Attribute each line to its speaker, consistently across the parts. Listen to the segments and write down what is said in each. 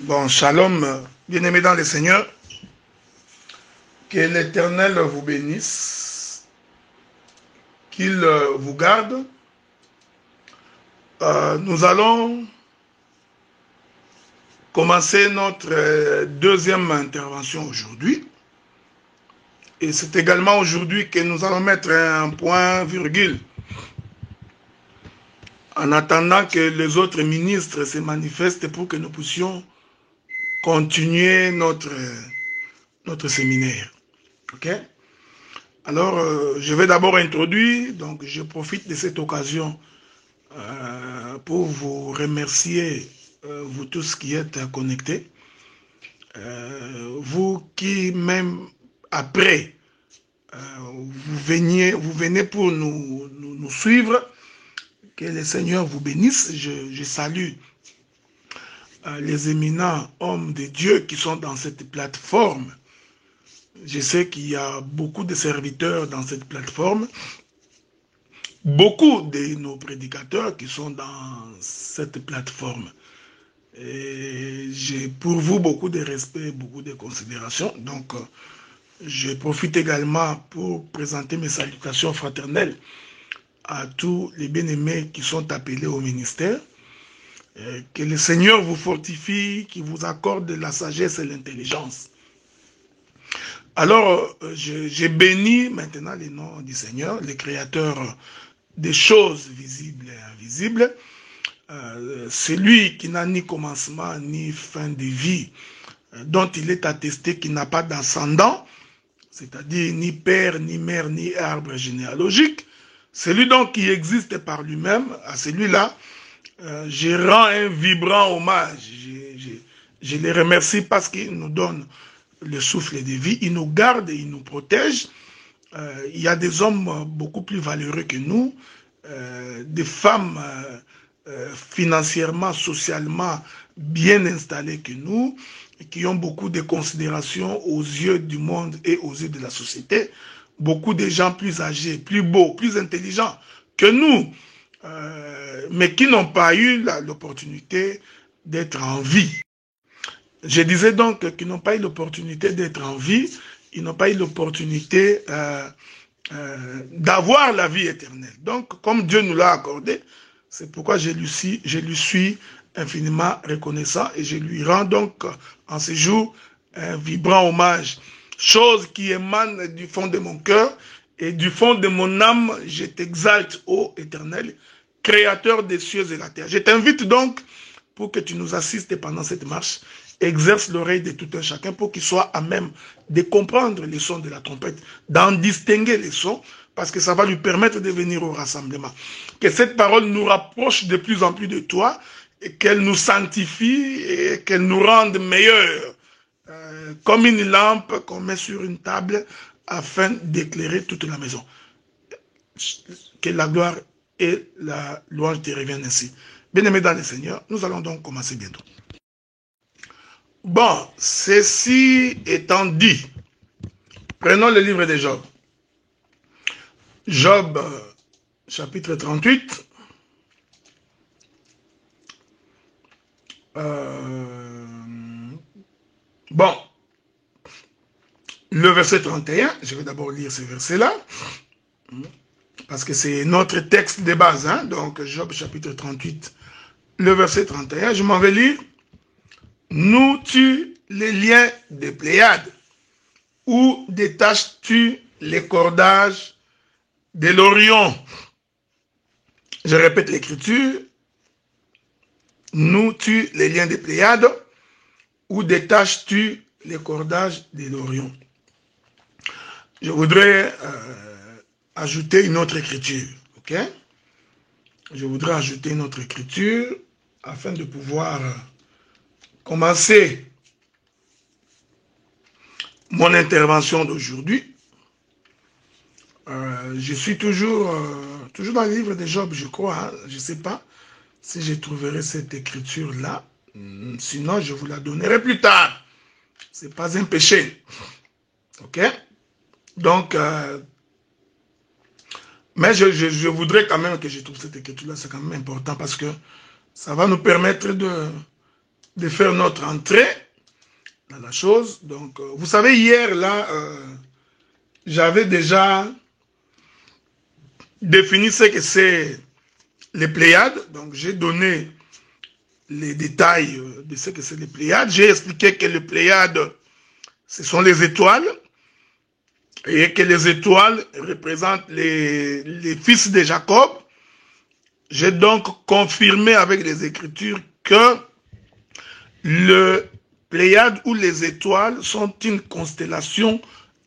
Speaker 1: Bon, shalom, bien-aimés dans le Seigneur. Que l'Éternel vous bénisse, qu'il vous garde. Nous allons commencer notre deuxième intervention aujourd'hui. Et c'est également aujourd'hui que nous allons mettre un point virgule en attendant que les autres ministres se manifestent pour que nous puissions continuer notre séminaire. Ok? Alors, je vais d'abord introduire, donc je profite de cette occasion pour vous remercier, vous tous qui êtes connectés, vous qui même après, vous venez pour nous suivre, que le Seigneur vous bénisse. Je salue les éminents hommes de Dieu qui sont dans cette plateforme. Je sais qu'il y a beaucoup de serviteurs dans cette plateforme, beaucoup de nos prédicateurs qui sont dans cette plateforme. Et j'ai pour vous beaucoup de respect, beaucoup de considération. Donc, je profite également pour présenter mes salutations fraternelles à tous les bien-aimés qui sont appelés au ministère. Que le Seigneur vous fortifie, qu'il vous accorde la sagesse et l'intelligence. Alors, j'ai béni maintenant le nom du Seigneur, le Créateur des choses visibles et invisibles. C'est lui qui n'a ni commencement ni fin de vie, dont il est attesté qu'il n'a pas d'ascendant, c'est-à-dire ni père, ni mère, ni arbre généalogique. C'est lui donc qui existe par lui-même. À celui-là, je rends un vibrant hommage. Je les remercie parce qu'il nous donne le souffle de vie, il nous garde, il nous protège. Il y a des hommes beaucoup plus valeureux que nous, des femmes financièrement, socialement bien installées que nous, qui ont beaucoup de considération aux yeux du monde et aux yeux de la société. Beaucoup de gens plus âgés, plus beaux, plus intelligents que nous, mais qui n'ont pas eu l'opportunité d'être en vie. Je disais donc qu'ils n'ont pas eu l'opportunité d'être en vie, ils n'ont pas eu l'opportunité d'avoir la vie éternelle. Donc, comme Dieu nous l'a accordé, c'est pourquoi je lui suis infiniment reconnaissant et je lui rends donc en ce jour un vibrant hommage. Chose qui émane du fond de mon cœur et du fond de mon âme, je t'exalte, ô Éternel, Créateur des cieux et la terre. Je t'invite donc pour que tu nous assistes pendant cette marche. Exerce l'oreille de tout un chacun pour qu'il soit à même de comprendre les sons de la trompette, d'en distinguer les sons, parce que ça va lui permettre de venir au rassemblement. Que cette parole nous rapproche de plus en plus de toi, et qu'elle nous sanctifie, et qu'elle nous rende meilleurs, comme une lampe qu'on met sur une table, afin d'éclairer toute la maison. Que la gloire et la louange te reviennent ainsi. Bien-aimés dans le Seigneur, nous allons donc commencer bientôt. Bon, ceci étant dit, prenons le livre de Job. Job, chapitre 38. Bon, le verset 31, je vais d'abord lire ce verset-là, parce que c'est notre texte de base, hein? Donc Job, chapitre 38, le verset 31, je m'en vais lire. Noues-tu les liens des Pléiades, ou détaches-tu les cordages de l'Orion? Je répète l'écriture. Noues-tu les liens des Pléiades, ou détaches-tu les cordages de l'Orion? Je voudrais ajouter une autre écriture, ok? Je voudrais ajouter une autre écriture afin de pouvoir commencer mon intervention d'aujourd'hui. Je suis toujours dans le livre de Job, je crois. Hein? Je ne sais pas si je trouverai cette écriture-là. Sinon, je vous la donnerai plus tard. Ce n'est pas un péché. Ok? Donc, mais je voudrais quand même que je trouve cette écriture-là. C'est quand même important parce que ça va nous permettre de faire notre entrée dans la chose. Donc, vous savez, hier, là, j'avais déjà défini ce que c'est les Pléiades. Donc, j'ai donné les détails de ce que c'est les Pléiades. J'ai expliqué que les Pléiades, ce sont les étoiles, et que les étoiles représentent les fils de Jacob. J'ai donc confirmé avec les Écritures que le Pléiade ou les étoiles sont une constellation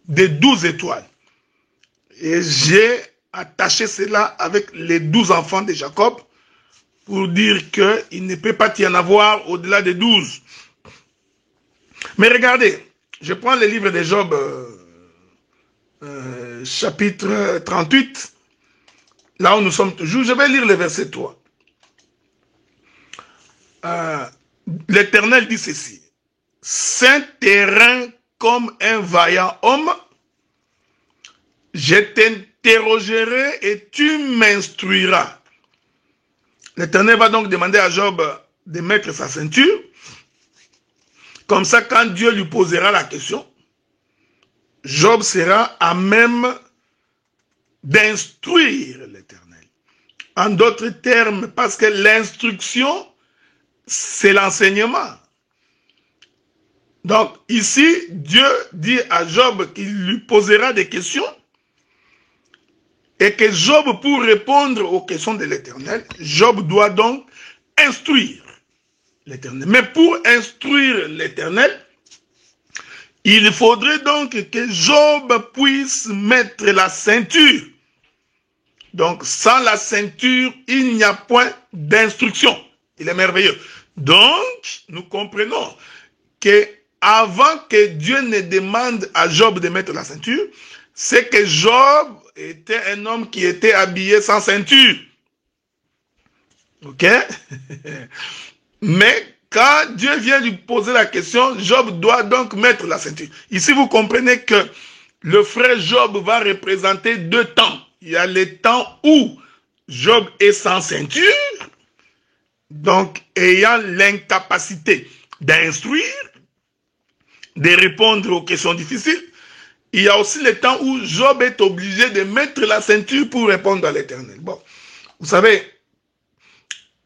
Speaker 1: de 12 étoiles. Et j'ai attaché cela avec les 12 enfants de Jacob pour dire qu'il ne peut pas y en avoir au-delà de 12. Mais regardez, je prends le livre de Job, chapitre 38, là où nous sommes toujours. Je vais lire le verset 3. L'Éternel dit ceci: Saint terrain comme un vaillant homme, je t'interrogerai et tu m'instruiras. L'Éternel va donc demander à Job de mettre sa ceinture. Comme ça, quand Dieu lui posera la question, Job sera à même d'instruire l'Éternel. En d'autres termes, parce que l'instruction, c'est l'enseignement. Donc ici, Dieu dit à Job qu'il lui posera des questions et que Job, pour répondre aux questions de l'Éternel, Job doit donc instruire l'Éternel. Mais pour instruire l'Éternel, il faudrait donc que Job puisse mettre la ceinture. Donc sans la ceinture, il n'y a point d'instruction. Il est merveilleux. Donc, nous comprenons que avant que Dieu ne demande à Job de mettre la ceinture, c'est que Job était un homme qui était habillé sans ceinture. Ok? Mais quand Dieu vient lui poser la question, Job doit donc mettre la ceinture. Ici, vous comprenez que le frère Job va représenter deux temps. Il y a le temps où Job est sans ceinture, donc ayant l'incapacité d'instruire, de répondre aux questions difficiles. Il y a aussi le temps où Job est obligé de mettre la ceinture pour répondre à l'Éternel. Bon, vous savez,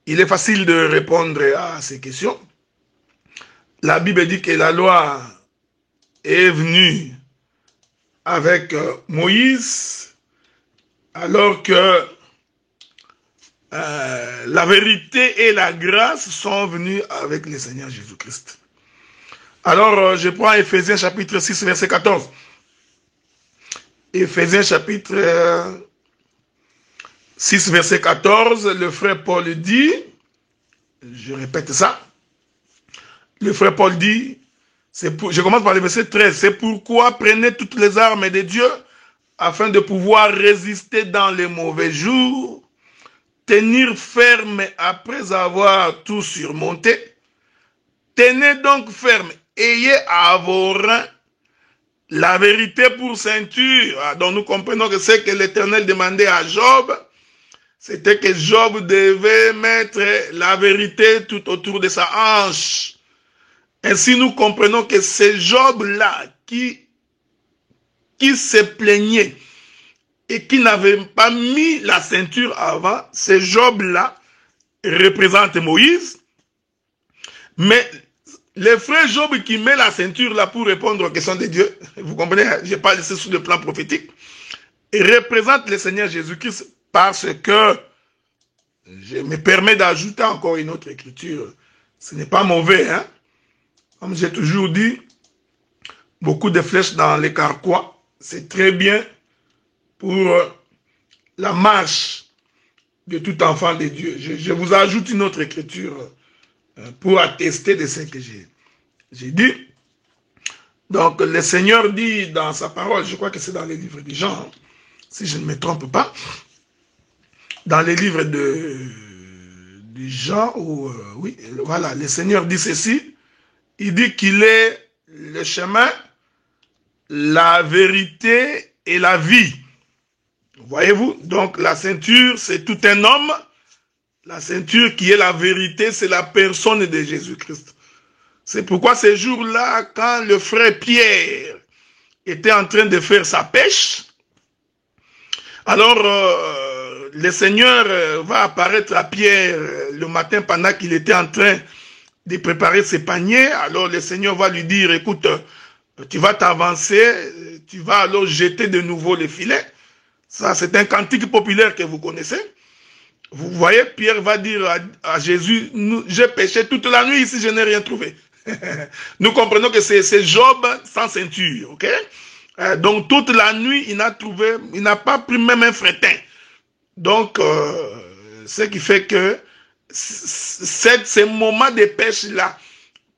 Speaker 1: il est facile de répondre à ces questions. La Bible dit que la loi est venue avec Moïse, alors que la vérité et la grâce sont venues avec le Seigneur Jésus-Christ. Alors, je prends Éphésiens chapitre 6, verset 14. Éphésiens chapitre 6, verset 14, le frère Paul dit, je répète ça, le frère Paul dit, je commence par le verset 13, c'est pourquoi prenez toutes les armes de Dieu afin de pouvoir résister dans les mauvais jours, tenir ferme après avoir tout surmonté. Tenez donc ferme, ayez à vos reins la vérité pour ceinture. Donc nous comprenons que ce que l'Éternel demandait à Job, c'était que Job devait mettre la vérité tout autour de sa hanche. Ainsi nous comprenons que c'est Job-là qui se plaignait et qui n'avait pas mis la ceinture avant, c'est Job-là représente Moïse. Mais le frère Job qui met la ceinture là pour répondre aux questions de Dieu, vous comprenez, je parle ici sous le plan prophétique, et représente le Seigneur Jésus-Christ parce que, je me permets d'ajouter encore une autre écriture, ce n'est pas mauvais, hein. Comme j'ai toujours dit, beaucoup de flèches dans les carquois, c'est très bien pour la marche de tout enfant de Dieu. Je vous ajoute une autre écriture pour attester de ce que j'ai dit. Donc, le Seigneur dit dans sa parole, je crois que c'est dans les livres de Jean, si je ne me trompe pas, dans les livres de Jean, oui, voilà, le Seigneur dit ceci, il dit qu'il est le chemin, la vérité et la vie. Voyez-vous, donc la ceinture, c'est tout un homme. La ceinture qui est la vérité, c'est la personne de Jésus-Christ. C'est pourquoi ces jours-là, quand le frère Pierre était en train de faire sa pêche, alors le Seigneur va apparaître à Pierre le matin pendant qu'il était en train de préparer ses paniers. Alors le Seigneur va lui dire, écoute, tu vas t'avancer, tu vas alors jeter de nouveau les filets. Ça, c'est un cantique populaire que vous connaissez. Vous voyez, Pierre va dire à Jésus, j'ai pêché toute la nuit ici, je n'ai rien trouvé. Nous comprenons que c'est Job sans ceinture, ok? Donc toute la nuit, il n'a pas pris même un fretin. Donc, ce qui fait que ces moments de pêche-là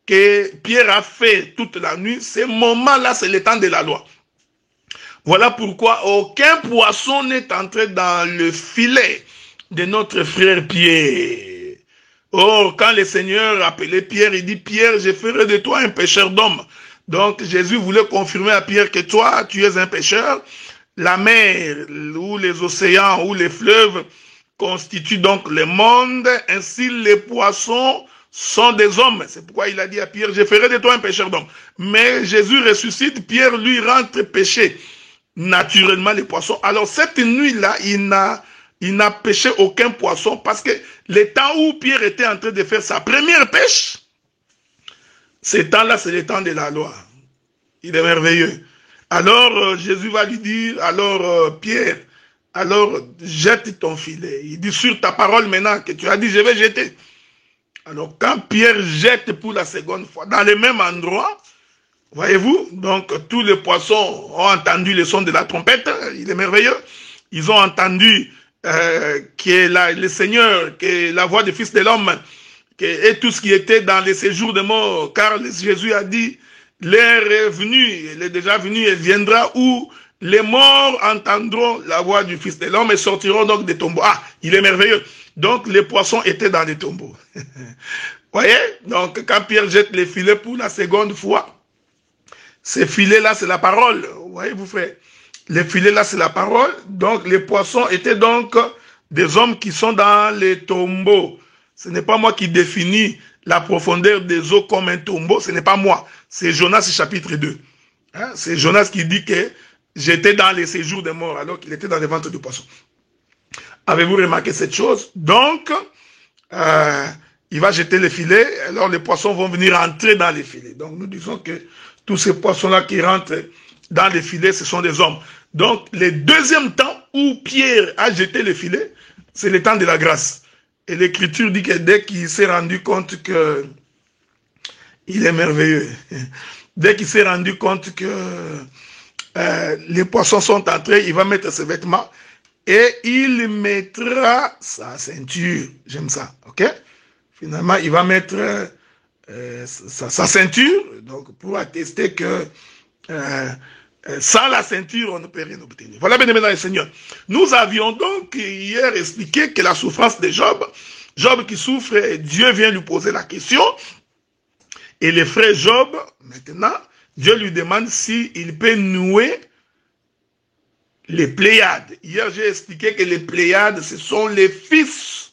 Speaker 1: que Pierre a fait toute la nuit, ces moments-là, c'est le temps de la loi. Voilà pourquoi aucun poisson n'est entré dans le filet de notre frère Pierre. Or, quand le Seigneur appelait Pierre, il dit, Pierre, je ferai de toi un pêcheur d'hommes. Donc, Jésus voulait confirmer à Pierre que toi, tu es un pêcheur. La mer, ou les océans, ou les fleuves constituent donc le monde. Ainsi, les poissons sont des hommes. C'est pourquoi il a dit à Pierre, je ferai de toi un pêcheur d'hommes. Mais Jésus ressuscite, Pierre lui rentre pêcher naturellement les poissons. Alors, cette nuit-là, il n'a pêché aucun poisson parce que le temps où Pierre était en train de faire sa première pêche, ce temps-là, c'est le temps de la loi. Il est merveilleux. Alors, Jésus va lui dire, alors, Pierre, alors, jette ton filet. Il dit, sur ta parole maintenant que tu as dit, je vais jeter. Alors, quand Pierre jette pour la seconde fois, dans le même endroit, voyez-vous, donc, tous les poissons ont entendu le son de la trompette. Il est merveilleux. Ils ont entendu que le Seigneur, que la voix du Fils de l'homme, et tout ce qui était dans les séjours de mort, car Jésus a dit, l'heure est venue, elle est déjà venue, elle viendra où les morts entendront la voix du Fils de l'homme et sortiront donc des tombeaux. Ah, il est merveilleux. Donc les poissons étaient dans les tombeaux. Voyez? Donc quand Pierre jette les filets pour la seconde fois, ces filets-là, c'est la parole. Voyez-vous, frère? Les filets-là, c'est la parole. Donc les poissons étaient donc des hommes qui sont dans les tombeaux. Ce n'est pas moi qui définis la profondeur des eaux comme un tombeau, ce n'est pas moi. C'est Jonas chapitre 2. Hein? C'est Jonas qui dit que j'étais dans les séjours des morts alors qu'il était dans les ventres du poisson. Avez-vous remarqué cette chose? Donc, il va jeter les filets, alors les poissons vont venir entrer dans les filets. Donc nous disons que tous ces poissons-là qui rentrent dans les filets, ce sont des hommes. Donc le deuxième temps où Pierre a jeté les filets, c'est le temps de la grâce. Et l'Écriture dit que dès qu'il s'est rendu compte que il est merveilleux, dès qu'il s'est rendu compte que les poissons sont entrés, il va mettre ses vêtements et il mettra sa ceinture. J'aime ça, ok? Finalement, il va mettre sa ceinture, donc pour attester que sans la ceinture, on ne peut rien obtenir. Voilà, bien aimé dans le Seigneur. Nous avions donc hier expliqué que la souffrance de Job, Job qui souffre, Dieu vient lui poser la question. Et le frère Job, maintenant, Dieu lui demande s'il peut nouer les Pléiades. Hier, j'ai expliqué que les Pléiades, ce sont les fils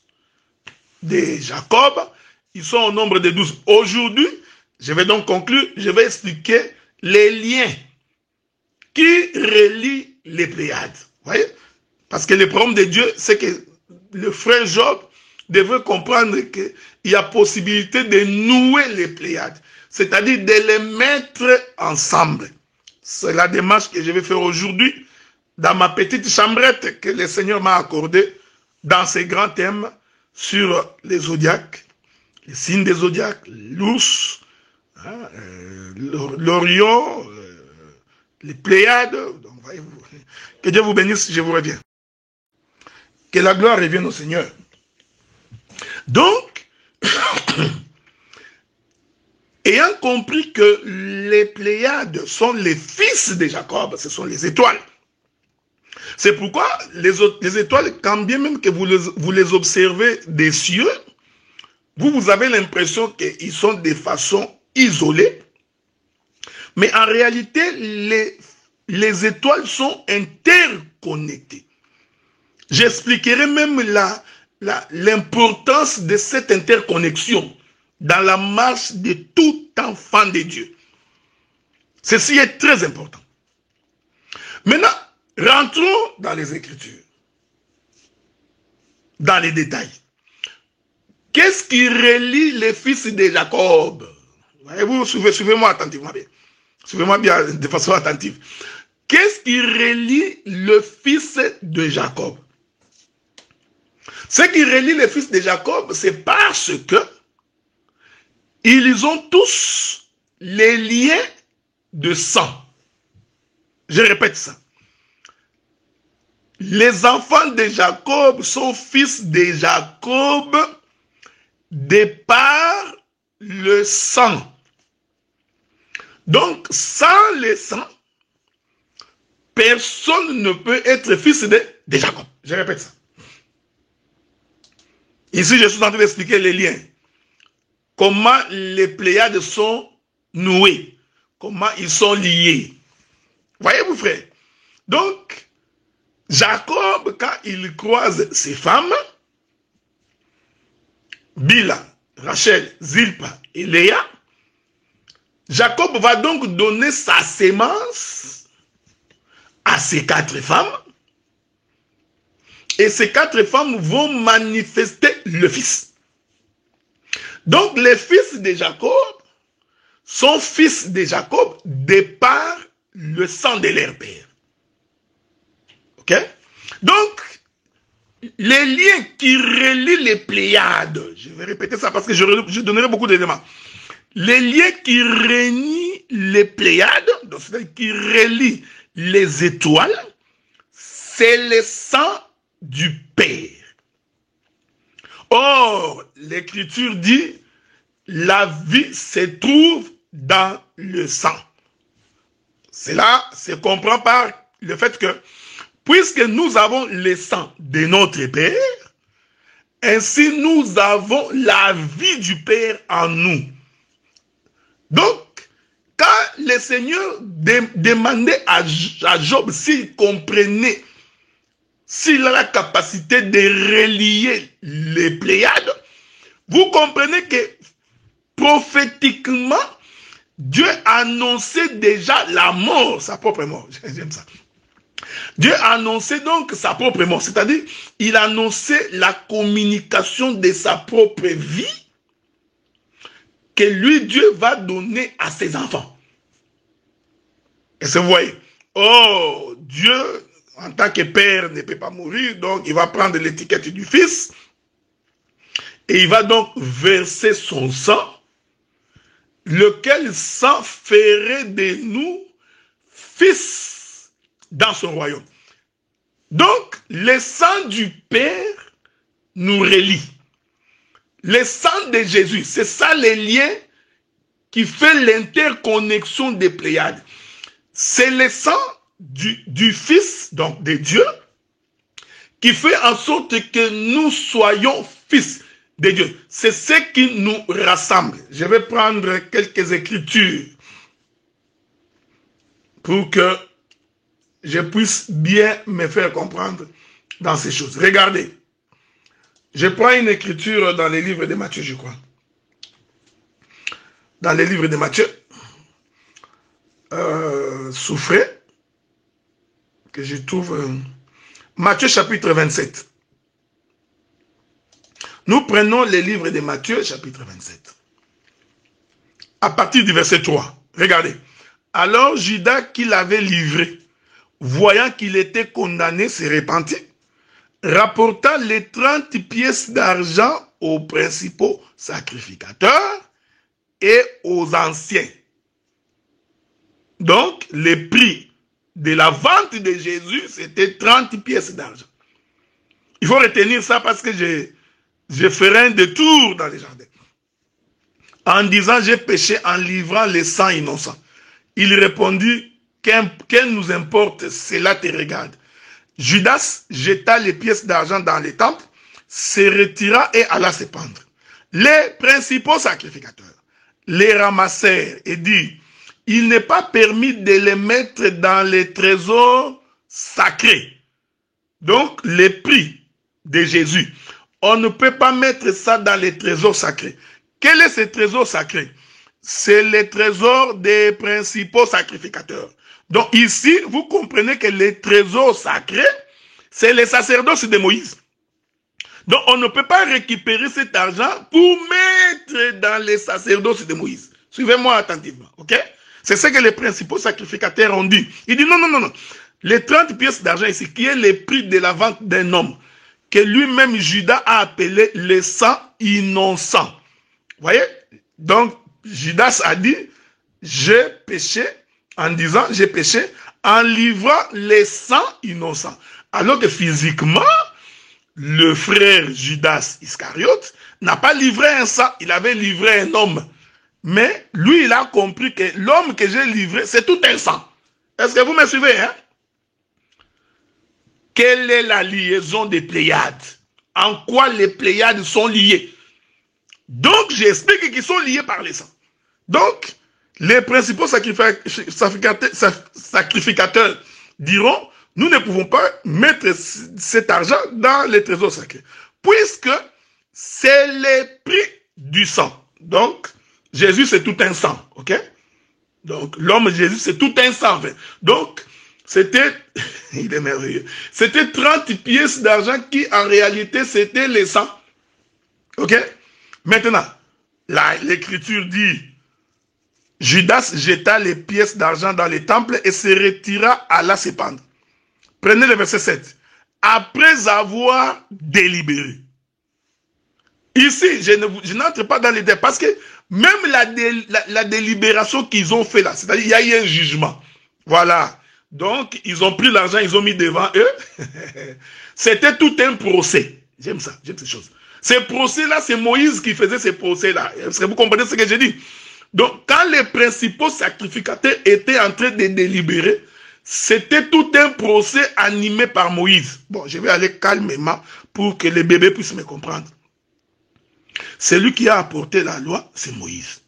Speaker 1: de Jacob. Ils sont au nombre de 12. Aujourd'hui, je vais donc conclure, je vais expliquer les liens qui relie les Pléiades. Vous voyez? Parce que le problème de Dieu, c'est que le frère Job devait comprendre qu'il y a possibilité de nouer les Pléiades. C'est-à-dire de les mettre ensemble. C'est la démarche que je vais faire aujourd'hui dans ma petite chambrette que le Seigneur m'a accordée dans ces grands thèmes sur les zodiaques, les signes des zodiaques, l'ours, hein, l'Orion, les Pléiades. Donc, voyez-vous, que Dieu vous bénisse, je vous reviens. Que la gloire revienne au Seigneur. Donc, ayant compris que les Pléiades sont les fils de Jacob, ce sont les étoiles. C'est pourquoi les étoiles, quand bien même que vous les observez des cieux, vous avez l'impression qu'ils sont de façon isolée. Mais en réalité, les étoiles sont interconnectées. J'expliquerai même l'importance de cette interconnexion dans la marche de tout enfant de Dieu. Ceci est très important. Maintenant, rentrons dans les Écritures, dans les détails. Qu'est-ce qui relie les fils de Jacob? Voyez-vous, suivez-moi attentivement bien. Suivez-moi bien de façon attentive. Qu'est-ce qui relie le fils de Jacob? Ce qui relie les fils de Jacob, c'est parce que ils ont tous les liens de sang. Je répète ça. Les enfants de Jacob sont fils de Jacob de par le sang. Donc, sans le sang, personne ne peut être fils de Jacob. Je répète ça. Ici, je suis en train d'expliquer les liens. Comment les Pléiades sont nouées. Comment ils sont liés. Voyez-vous, frère? Donc, Jacob, quand il croise ses femmes, Bila, Rachel, Zilpa et Léa, Jacob va donc donner sa sémence à ces 4 femmes. Et ces 4 femmes vont manifester le fils. Donc les fils de Jacob sont fils de Jacob de par le sang de leur père. Ok? Donc, les liens qui relient les Pléiades, je vais répéter ça parce que je donnerai beaucoup d'éléments. Les liens qui relient les Pléiades, donc c'est-à-dire qui relient les étoiles, c'est le sang du Père. Or, l'Écriture dit, la vie se trouve dans le sang. Cela se comprend par le fait que, puisque nous avons le sang de notre Père, ainsi nous avons la vie du Père en nous. Donc, quand le Seigneur demandait à Job s'il comprenait, s'il a la capacité de relier les Pléiades, vous comprenez que prophétiquement, Dieu annonçait déjà la mort, sa propre mort. J'aime ça. Dieu annonçait donc sa propre mort, c'est-à-dire il annonçait la communication de sa propre vie que lui, Dieu, va donner à ses enfants. Et vous voyez, oh, Dieu, en tant que père, ne peut pas mourir, donc il va prendre l'étiquette du fils et il va donc verser son sang, lequel sang ferait de nous fils dans son royaume. Donc, le sang du Père nous relie. Le sang de Jésus, c'est ça le lien qui fait l'interconnexion des Pléiades. C'est le sang du Fils, donc de Dieu, qui fait en sorte que nous soyons fils de Dieu. C'est ce qui nous rassemble. Je vais prendre quelques écritures pour que je puisse bien me faire comprendre dans ces choses. Regardez. Je prends une écriture dans les livres de Matthieu, je crois. Dans les livres de Matthieu. Souffrez. Que je trouve. Matthieu chapitre 27. Nous prenons les livres de Matthieu chapitre 27. À partir du verset 3. Regardez. Alors Judas qui l'avait livré, voyant qu'il était condamné, se repentit, rapporta les 30 pièces d'argent aux principaux sacrificateurs et aux anciens. Donc, le prix de la vente de Jésus, c'était 30 pièces d'argent. Il faut retenir ça parce que je ferai un détour dans les jardins. En disant, j'ai péché en livrant les sangs innocents. Il répondit, qu'elle nous importe, cela te regarde. Judas jeta les pièces d'argent dans les temples, se retira et alla se pendre. Les principaux sacrificateurs les ramassèrent et dirent, il n'est pas permis de les mettre dans les trésors sacrés. Donc, les prix de Jésus, on ne peut pas mettre ça dans les trésors sacrés, Quel est ce trésor sacré? C'est le trésor des principaux sacrificateurs. Donc ici, vous comprenez que les trésors sacrés, c'est le sacerdoce de Moïse. Donc on ne peut pas récupérer cet argent pour mettre dans les sacerdoces de Moïse. Suivez-moi attentivement, ok? C'est ce que les principaux sacrificateurs ont dit. Ils disent non, non, non, non. Les 30 pièces d'argent ici, qui est le prix de la vente d'un homme, que lui-même Judas a appelé le sang innocent. Vous voyez? Donc, Judas a dit, j'ai péché, en disant, j'ai péché, en livrant les sang innocents. Alors que physiquement, le frère Judas Iscariote n'a pas livré un sang, il avait livré un homme. Mais lui, il a compris que l'homme que j'ai livré, c'est tout un sang. Est-ce que vous me suivez, hein? Quelle est la liaison des Pléiades? En quoi les Pléiades sont liées? Donc, j'explique qu'ils sont liés par les sangs. Donc, les principaux sacrificateurs diront, nous ne pouvons pas mettre cet argent dans les trésors sacrés, puisque c'est le prix du sang. Donc, Jésus, c'est tout un sang, ok? Donc, l'homme Jésus, c'est tout un sang. Donc, c'était, il est merveilleux, c'était 30 pièces d'argent qui, en réalité, c'était les sangs. Ok? Maintenant, l'écriture dit, Judas jeta les pièces d'argent dans les temples et se retira à la se pendre. Prenez le verset 7. Après avoir délibéré. Ici, je n'entre pas dans les détails parce que même la délibération qu'ils ont fait là, c'est-à-dire il y a eu un jugement. Voilà. Donc, ils ont pris l'argent, ils ont mis devant eux. C'était tout un procès. J'aime ça, j'aime ces choses. Ces procès-là, c'est Moïse qui faisait ces procès-là. Est-ce que vous comprenez ce que j'ai dit? Donc, quand les principaux sacrificateurs étaient en train de délibérer, c'était tout un procès animé par Moïse. Bon, je vais aller calmement pour que les bébés puissent me comprendre. Celui qui a apporté la loi, c'est Moïse.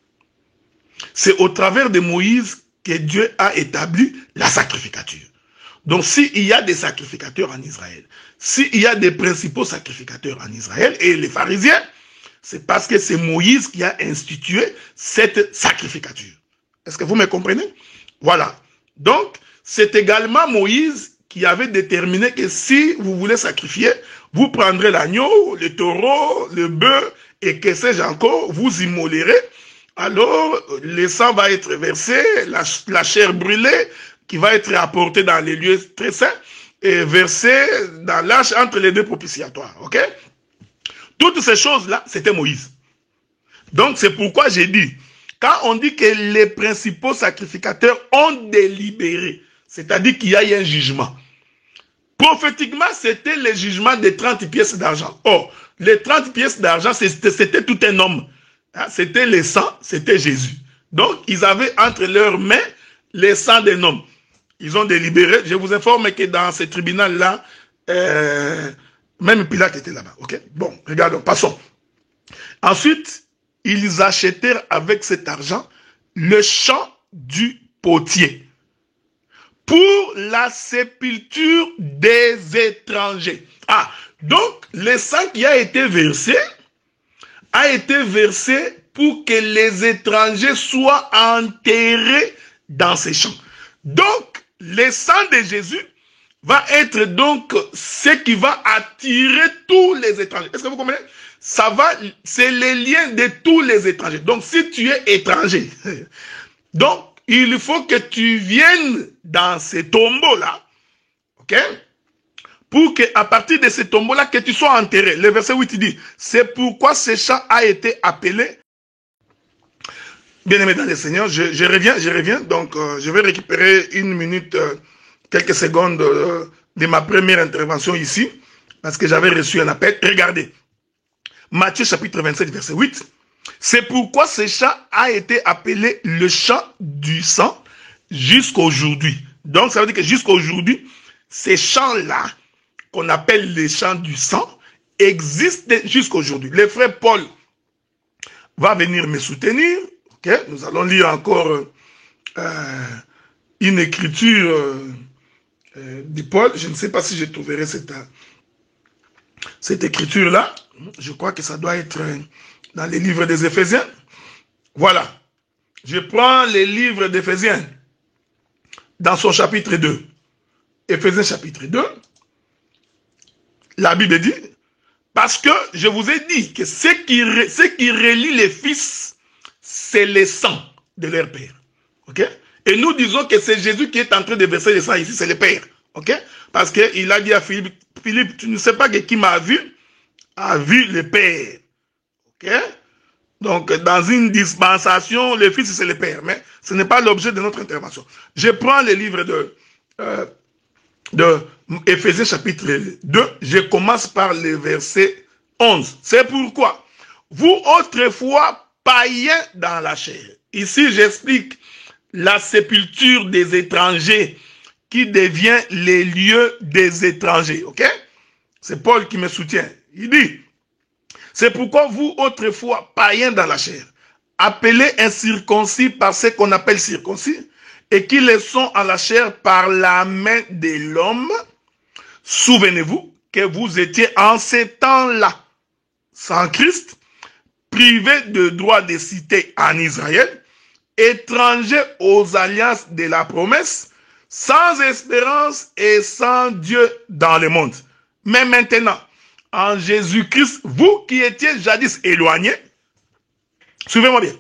Speaker 1: C'est au travers de Moïse que Dieu a établi la sacrificature. Donc, s'il y a des sacrificateurs en Israël, s'il y a des principaux sacrificateurs en Israël et les pharisiens, c'est parce que c'est Moïse qui a institué cette sacrificature. Est-ce que vous me comprenez? Voilà. Donc, c'est également Moïse qui avait déterminé que si vous voulez sacrifier, vous prendrez l'agneau, le taureau, le bœuf, et que sais-je encore, vous immolerez. Alors, le sang va être versé, la chair brûlée, qui va être apportée dans les lieux très saints, et versée dans l'arche entre les deux propitiatoires. Ok? Toutes ces choses-là, c'était Moïse. Donc, c'est pourquoi j'ai dit, quand on dit que les principaux sacrificateurs ont délibéré, c'est-à-dire qu'il y a eu un jugement. Prophétiquement, c'était le jugement des 30 pièces d'argent. Or, les 30 pièces d'argent, c'était tout un homme. C'était le sang, c'était Jésus. Donc, ils avaient entre leurs mains le sang d'un homme. Ils ont délibéré. Je vous informe que dans ce tribunal-là, même Pilate était là-bas. Ok? Bon, regardons, passons. Ensuite, ils achetèrent avec cet argent le champ du potier pour la sépulture des étrangers. Ah, donc le sang qui a été versé pour que les étrangers soient enterrés dans ces champs. Donc, le sang de Jésus va être donc ce qui va attirer tous les étrangers. Est-ce que vous comprenez? C'est le lien de tous les étrangers. Donc, si tu es étranger, donc, il faut que tu viennes dans ces tombeaux-là, ok? Pour qu'à partir de ces tombeaux-là, que tu sois enterré. Le verset 8 dit, c'est pourquoi ce champ a été appelé. Bien-aimé dans le Seigneur, je reviens. Donc, je vais récupérer une minute, quelques secondes de ma première intervention ici, parce que j'avais reçu un appel. Regardez, Matthieu chapitre 27, verset 8. C'est pourquoi ce champ a été appelé le champ du sang jusqu'à aujourd'hui. Donc, ça veut dire que jusqu'à aujourd'hui, ces champs-là, qu'on appelle les champs du sang, existent jusqu'à aujourd'hui. Le frère Paul va venir me soutenir. Okay? Nous allons lire encore une écriture de Paul. Je ne sais pas si je trouverai cette écriture-là. Je crois que ça doit être dans les livres des Éphésiens. Voilà. Je prends les livres d'Éphésiens dans son chapitre 2. Éphésiens chapitre 2. La Bible dit, parce que je vous ai dit que ce qui relie les fils, c'est le sang de leur père. Ok? Et nous disons que c'est Jésus qui est en train de verser le sang ici, c'est le père. Ok? Parce qu'il a dit à Philippe, Philippe, tu ne sais pas que qui m'a vu, a vu le père. Ok? Donc, dans une dispensation, le fils, c'est le père. Mais ce n'est pas l'objet de notre intervention. Je prends le livre de Éphésiens chapitre 2. Je commence par le verset 11. C'est pourquoi, vous autrefois païens dans la chair. Ici, j'explique la sépulture des étrangers qui devient les lieux des étrangers. Ok? C'est Paul qui me soutient. Il dit, c'est pourquoi vous, autrefois, païens dans la chair, appelés incirconcis par ce qu'on appelle circoncis, et qui le sont en la chair par la main de l'homme, souvenez-vous que vous étiez en ces temps-là, sans Christ, privés de droit de cité en Israël, étrangers aux alliances de la promesse, sans espérance et sans Dieu dans le monde. Mais maintenant, en Jésus-Christ, vous qui étiez jadis éloignés, suivez-moi bien,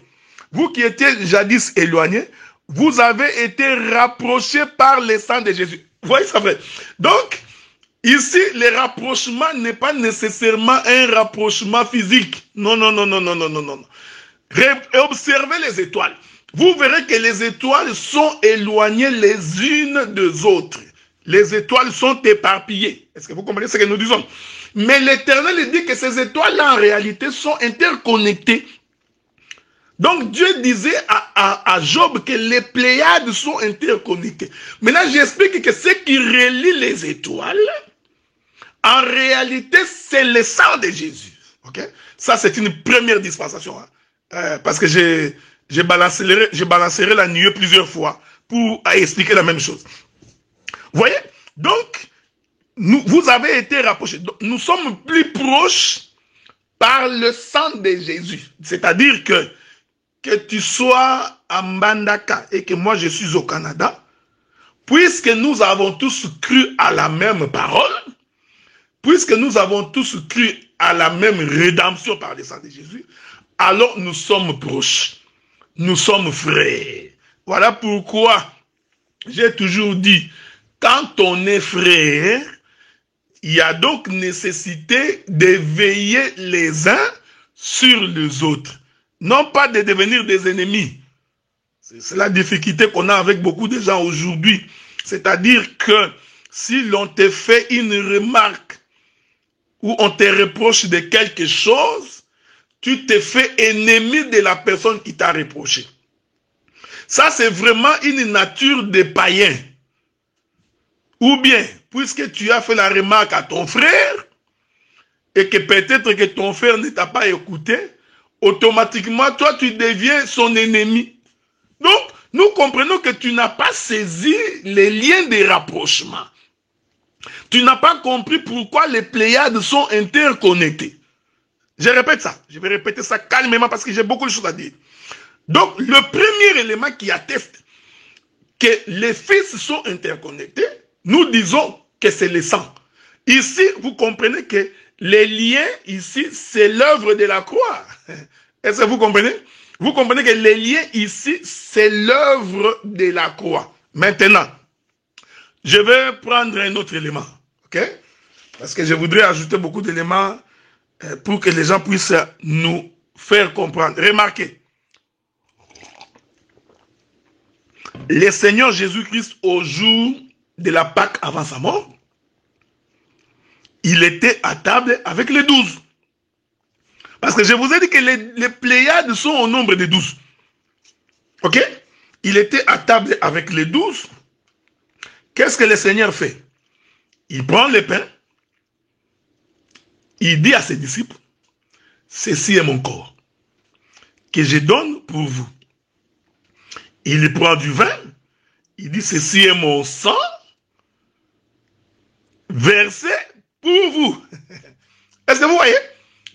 Speaker 1: vous qui étiez jadis éloignés, vous avez été rapprochés par le sang de Jésus. Vous voyez ça, frère? Donc, ici, le rapprochement n'est pas nécessairement un rapprochement physique. Non, non, non, non, non, non, non, non. Observez les étoiles. Vous verrez que les étoiles sont éloignées les unes des autres. Les étoiles sont éparpillées. Est-ce que vous comprenez ce que nous disons? Mais l'Éternel dit que ces étoiles-là, en réalité, sont interconnectées. Donc, Dieu disait à Job que les Pléiades sont interconnectées. Maintenant, j'explique que ce qui relie les étoiles, en réalité, c'est le sang de Jésus. Okay? Ça, c'est une première dispensation. Hein? Parce que je balancerai la nuée plusieurs fois pour expliquer la même chose. Vous voyez? Donc, vous avez été rapprochés. Donc, nous sommes plus proches par le sang de Jésus. C'est-à-dire que tu sois à Mbandaka et que moi je suis au Canada, puisque nous avons tous cru à la même parole, puisque nous avons tous cru à la même rédemption par le sang de Jésus, alors nous sommes proches. Nous sommes frères. Voilà pourquoi j'ai toujours dit, quand on est frère, il y a donc nécessité de veiller les uns sur les autres. Non pas de devenir des ennemis. C'est la difficulté qu'on a avec beaucoup de gens aujourd'hui. C'est-à-dire que si l'on te fait une remarque ou on te reproche de quelque chose, tu te fais ennemi de la personne qui t'a reproché. Ça, c'est vraiment une nature de païen. Ou bien, puisque tu as fait la remarque à ton frère, et que peut-être que ton frère ne t'a pas écouté, automatiquement, toi, tu deviens son ennemi. Donc, nous comprenons que tu n'as pas saisi les liens de rapprochement. Tu n'as pas compris pourquoi les Pléiades sont interconnectées. Je répète ça. Je vais répéter ça calmement parce que j'ai beaucoup de choses à dire. Donc, le premier élément qui atteste que les fils sont interconnectés, nous disons que c'est le sang. Ici, vous comprenez que les liens, ici, c'est l'œuvre de la croix. Est-ce que vous comprenez? Vous comprenez que les liens, ici, c'est l'œuvre de la croix. Maintenant, je vais prendre un autre élément. Ok? Parce que je voudrais ajouter beaucoup d'éléments pour que les gens puissent nous faire comprendre. Remarquez. Le Seigneur Jésus-Christ, au jour de la Pâque avant sa mort, il était à table avec les 12. Parce que je vous ai dit que les Pléiades sont au nombre de 12. Ok? Il était à table avec les 12. Qu'est-ce que le Seigneur fait? Il prend le pain. Il dit à ses disciples, ceci est mon corps que je donne pour vous. Il prend du vin. Il dit, ceci est mon sang versé pour vous. Est-ce que vous voyez?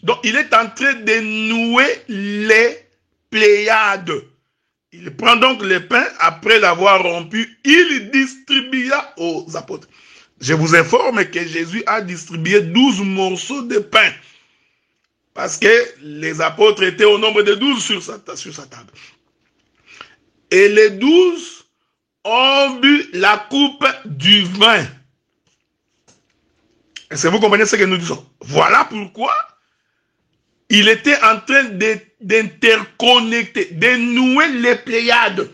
Speaker 1: Donc, il est en train de nouer les Pléiades. Il prend donc le pain, après l'avoir rompu, il distribua aux apôtres. Je vous informe que Jésus a distribué 12 morceaux de pain. Parce que les apôtres étaient au nombre de 12 sur sa table. Et les 12 ont bu la coupe du vin. Est-ce que vous comprenez ce que nous disons? Voilà pourquoi il était en train d'interconnecter, de nouer les Pléiades.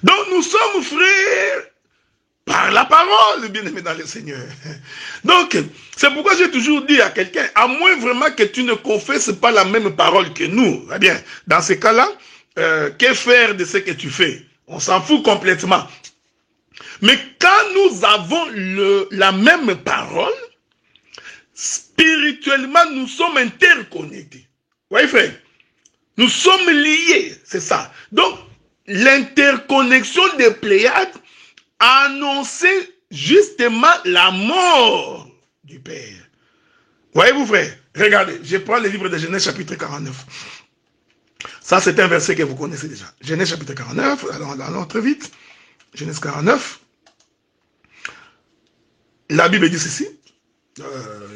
Speaker 1: Donc nous sommes frères par la parole, bien-aimés dans le Seigneur. Donc, c'est pourquoi j'ai toujours dit à quelqu'un, à moins vraiment que tu ne confesses pas la même parole que nous, eh bien, dans ces cas-là, que faire de ce que tu fais? On s'en fout complètement. Mais quand nous avons la même parole, spirituellement, nous sommes interconnectés. Vous voyez, frère? Nous sommes liés, c'est ça. Donc, l'interconnexion des Pléiades annonçait justement la mort du Père. Voyez-vous, frère? Regardez, je prends le livre de Genèse chapitre 49. Ça, c'est un verset que vous connaissez déjà. Genèse chapitre 49, allons très vite. Genèse 49. La Bible dit ceci.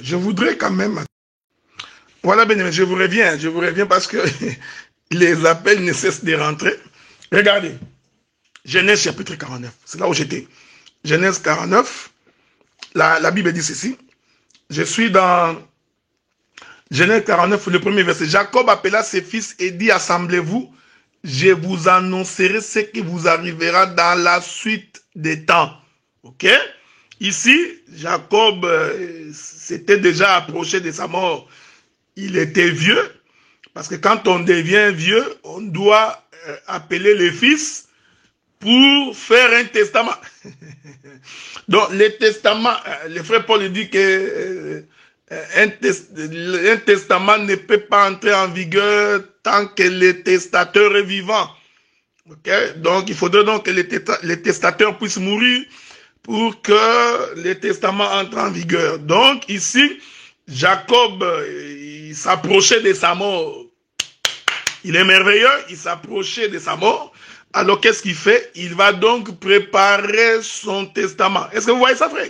Speaker 1: Je voudrais quand même... Voilà, bien aimé, je vous reviens parce que les appels ne cessent de rentrer. Regardez, Genèse chapitre 49, c'est là où j'étais. Genèse 49, la Bible dit ceci. Je suis dans Genèse 49, le premier verset. Jacob appela ses fils et dit, assemblez-vous, je vous annoncerai ce qui vous arrivera dans la suite des temps. Ok? Ici, Jacob s'était déjà approché de sa mort. Il était vieux, parce que quand on devient vieux, on doit appeler les fils pour faire un testament. Donc, le testament, le frère Paul dit que un testament ne peut pas entrer en vigueur tant que le testateur est vivant. Okay? Donc, il faudrait donc que le testateur puisse mourir pour que le testament entre en vigueur. Donc, ici, Jacob, il s'approchait de sa mort. Il est merveilleux, il s'approchait de sa mort. Alors, qu'est-ce qu'il fait? Il va donc préparer son testament. Est-ce que vous voyez ça, frère?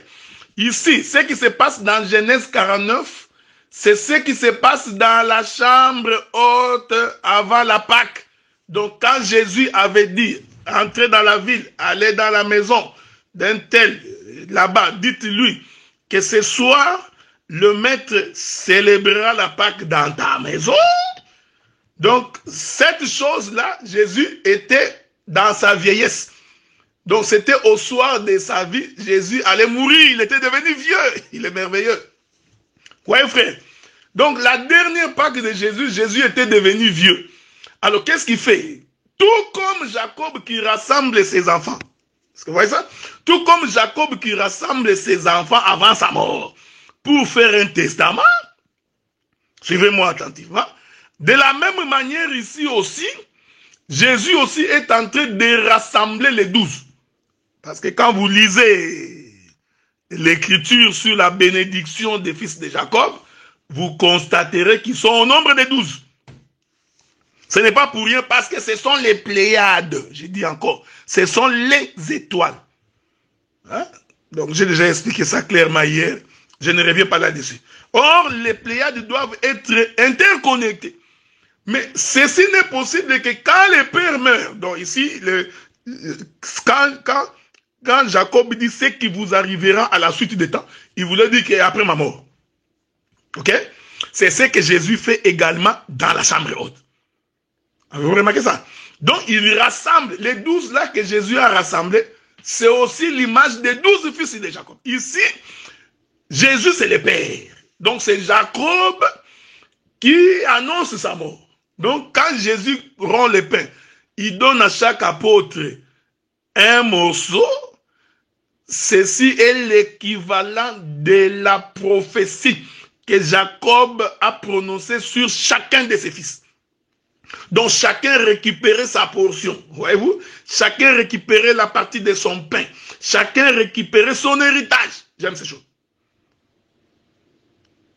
Speaker 1: Ici, ce qui se passe dans Genèse 49, c'est ce qui se passe dans la chambre haute avant la Pâque. Donc, quand Jésus avait dit, entrez dans la ville, allez dans la maison d'un tel, là-bas, dites-lui que ce soir, le maître célébrera la Pâque dans ta maison. Donc, cette chose-là, Jésus était dans sa vieillesse. Donc, c'était au soir de sa vie, Jésus allait mourir, il était devenu vieux. Il est merveilleux. Oui, frère. Donc, la dernière Pâque de Jésus, Jésus était devenu vieux. Alors, qu'est-ce qu'il fait? Tout comme Jacob qui rassemble ses enfants. Est-ce que vous voyez ça? Tout comme Jacob qui rassemble ses enfants avant sa mort pour faire un testament. Suivez-moi attentivement. De la même manière ici aussi, Jésus aussi est en train de rassembler les 12. Parce que quand vous lisez l'écriture sur la bénédiction des fils de Jacob, vous constaterez qu'ils sont au nombre de 12. Ce n'est pas pour rien parce que ce sont les Pléiades, je dis encore, ce sont les étoiles. Hein? Donc j'ai déjà expliqué ça clairement hier, je ne reviens pas là-dessus. Or, les Pléiades doivent être interconnectées. Mais ceci n'est possible que quand le Père meurt, donc ici, quand Jacob dit ce qui vous arrivera à la suite des temps, il voulait dire qu'après ma mort. Ok? C'est ce que Jésus fait également dans la chambre haute. Avez-vous remarqué ça? Donc, il rassemble, les 12 là que Jésus a rassemblés, c'est aussi l'image des 12 fils de Jacob. Ici, Jésus c'est le Père. Donc, c'est Jacob qui annonce sa mort. Donc, quand Jésus rend le pain, il donne à chaque apôtre un morceau. Ceci est l'équivalent de la prophétie que Jacob a prononcée sur chacun de ses fils. Donc, chacun récupérait sa portion. Voyez-vous? Chacun récupérait la partie de son pain. Chacun récupérait son héritage. J'aime ces choses.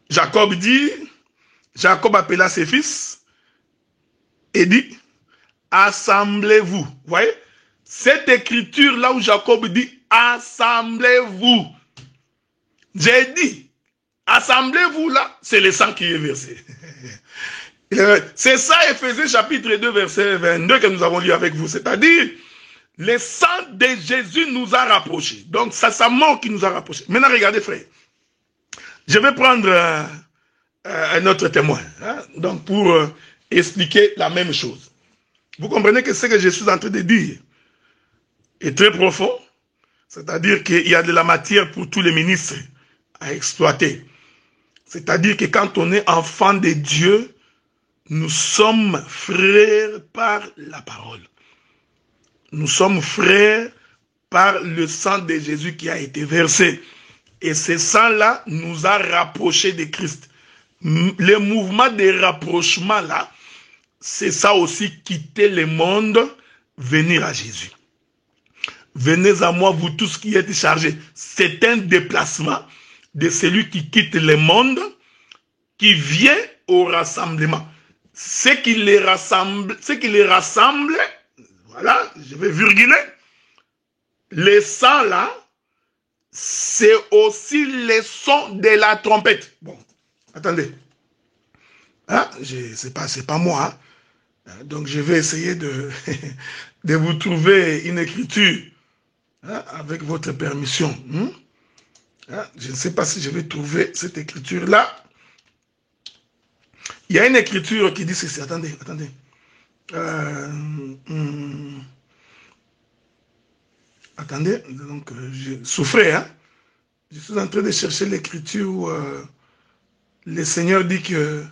Speaker 1: Jacob dit... Jacob appela ses fils et dit, assemblez-vous. Vous voyez? Cette écriture-là où Jacob dit, assemblez-vous. J'ai dit, assemblez-vous là, c'est le sang qui est versé. C'est ça, Éphésiens chapitre 2, verset 22 que nous avons lu avec vous. C'est-à-dire, le sang de Jésus nous a rapprochés. Donc, c'est sa mort qui nous a rapprochés. Maintenant, regardez, frère. Je vais prendre un autre témoin. Hein, donc, pour expliquer la même chose. Vous comprenez que ce que je suis en train de dire est très profond. C'est-à-dire qu'il y a de la matière pour tous les ministres à exploiter. C'est-à-dire que quand on est enfant de Dieu, nous sommes frères par la parole. Nous sommes frères par le sang de Jésus qui a été versé. Et ce sang-là nous a rapprochés de Christ. Le mouvement de rapprochement là, c'est ça aussi, quitter le monde, venir à Jésus. Venez à moi, vous tous qui êtes chargés. C'est un déplacement de celui qui quitte le monde, qui vient au rassemblement. Ce qui les rassemble, voilà, je vais virguler, les sons là, c'est aussi les sons de la trompette. Bon, attendez. Hein, c'est pas moi. Hein. Donc je vais essayer de, de vous trouver une écriture, hein, avec votre permission. Hein, je ne sais pas si je vais trouver cette écriture-là. Il y a une écriture qui dit ceci. Attendez. Attendez, donc je souffrais, hein. Je suis en train de chercher l'écriture où le Seigneur dit que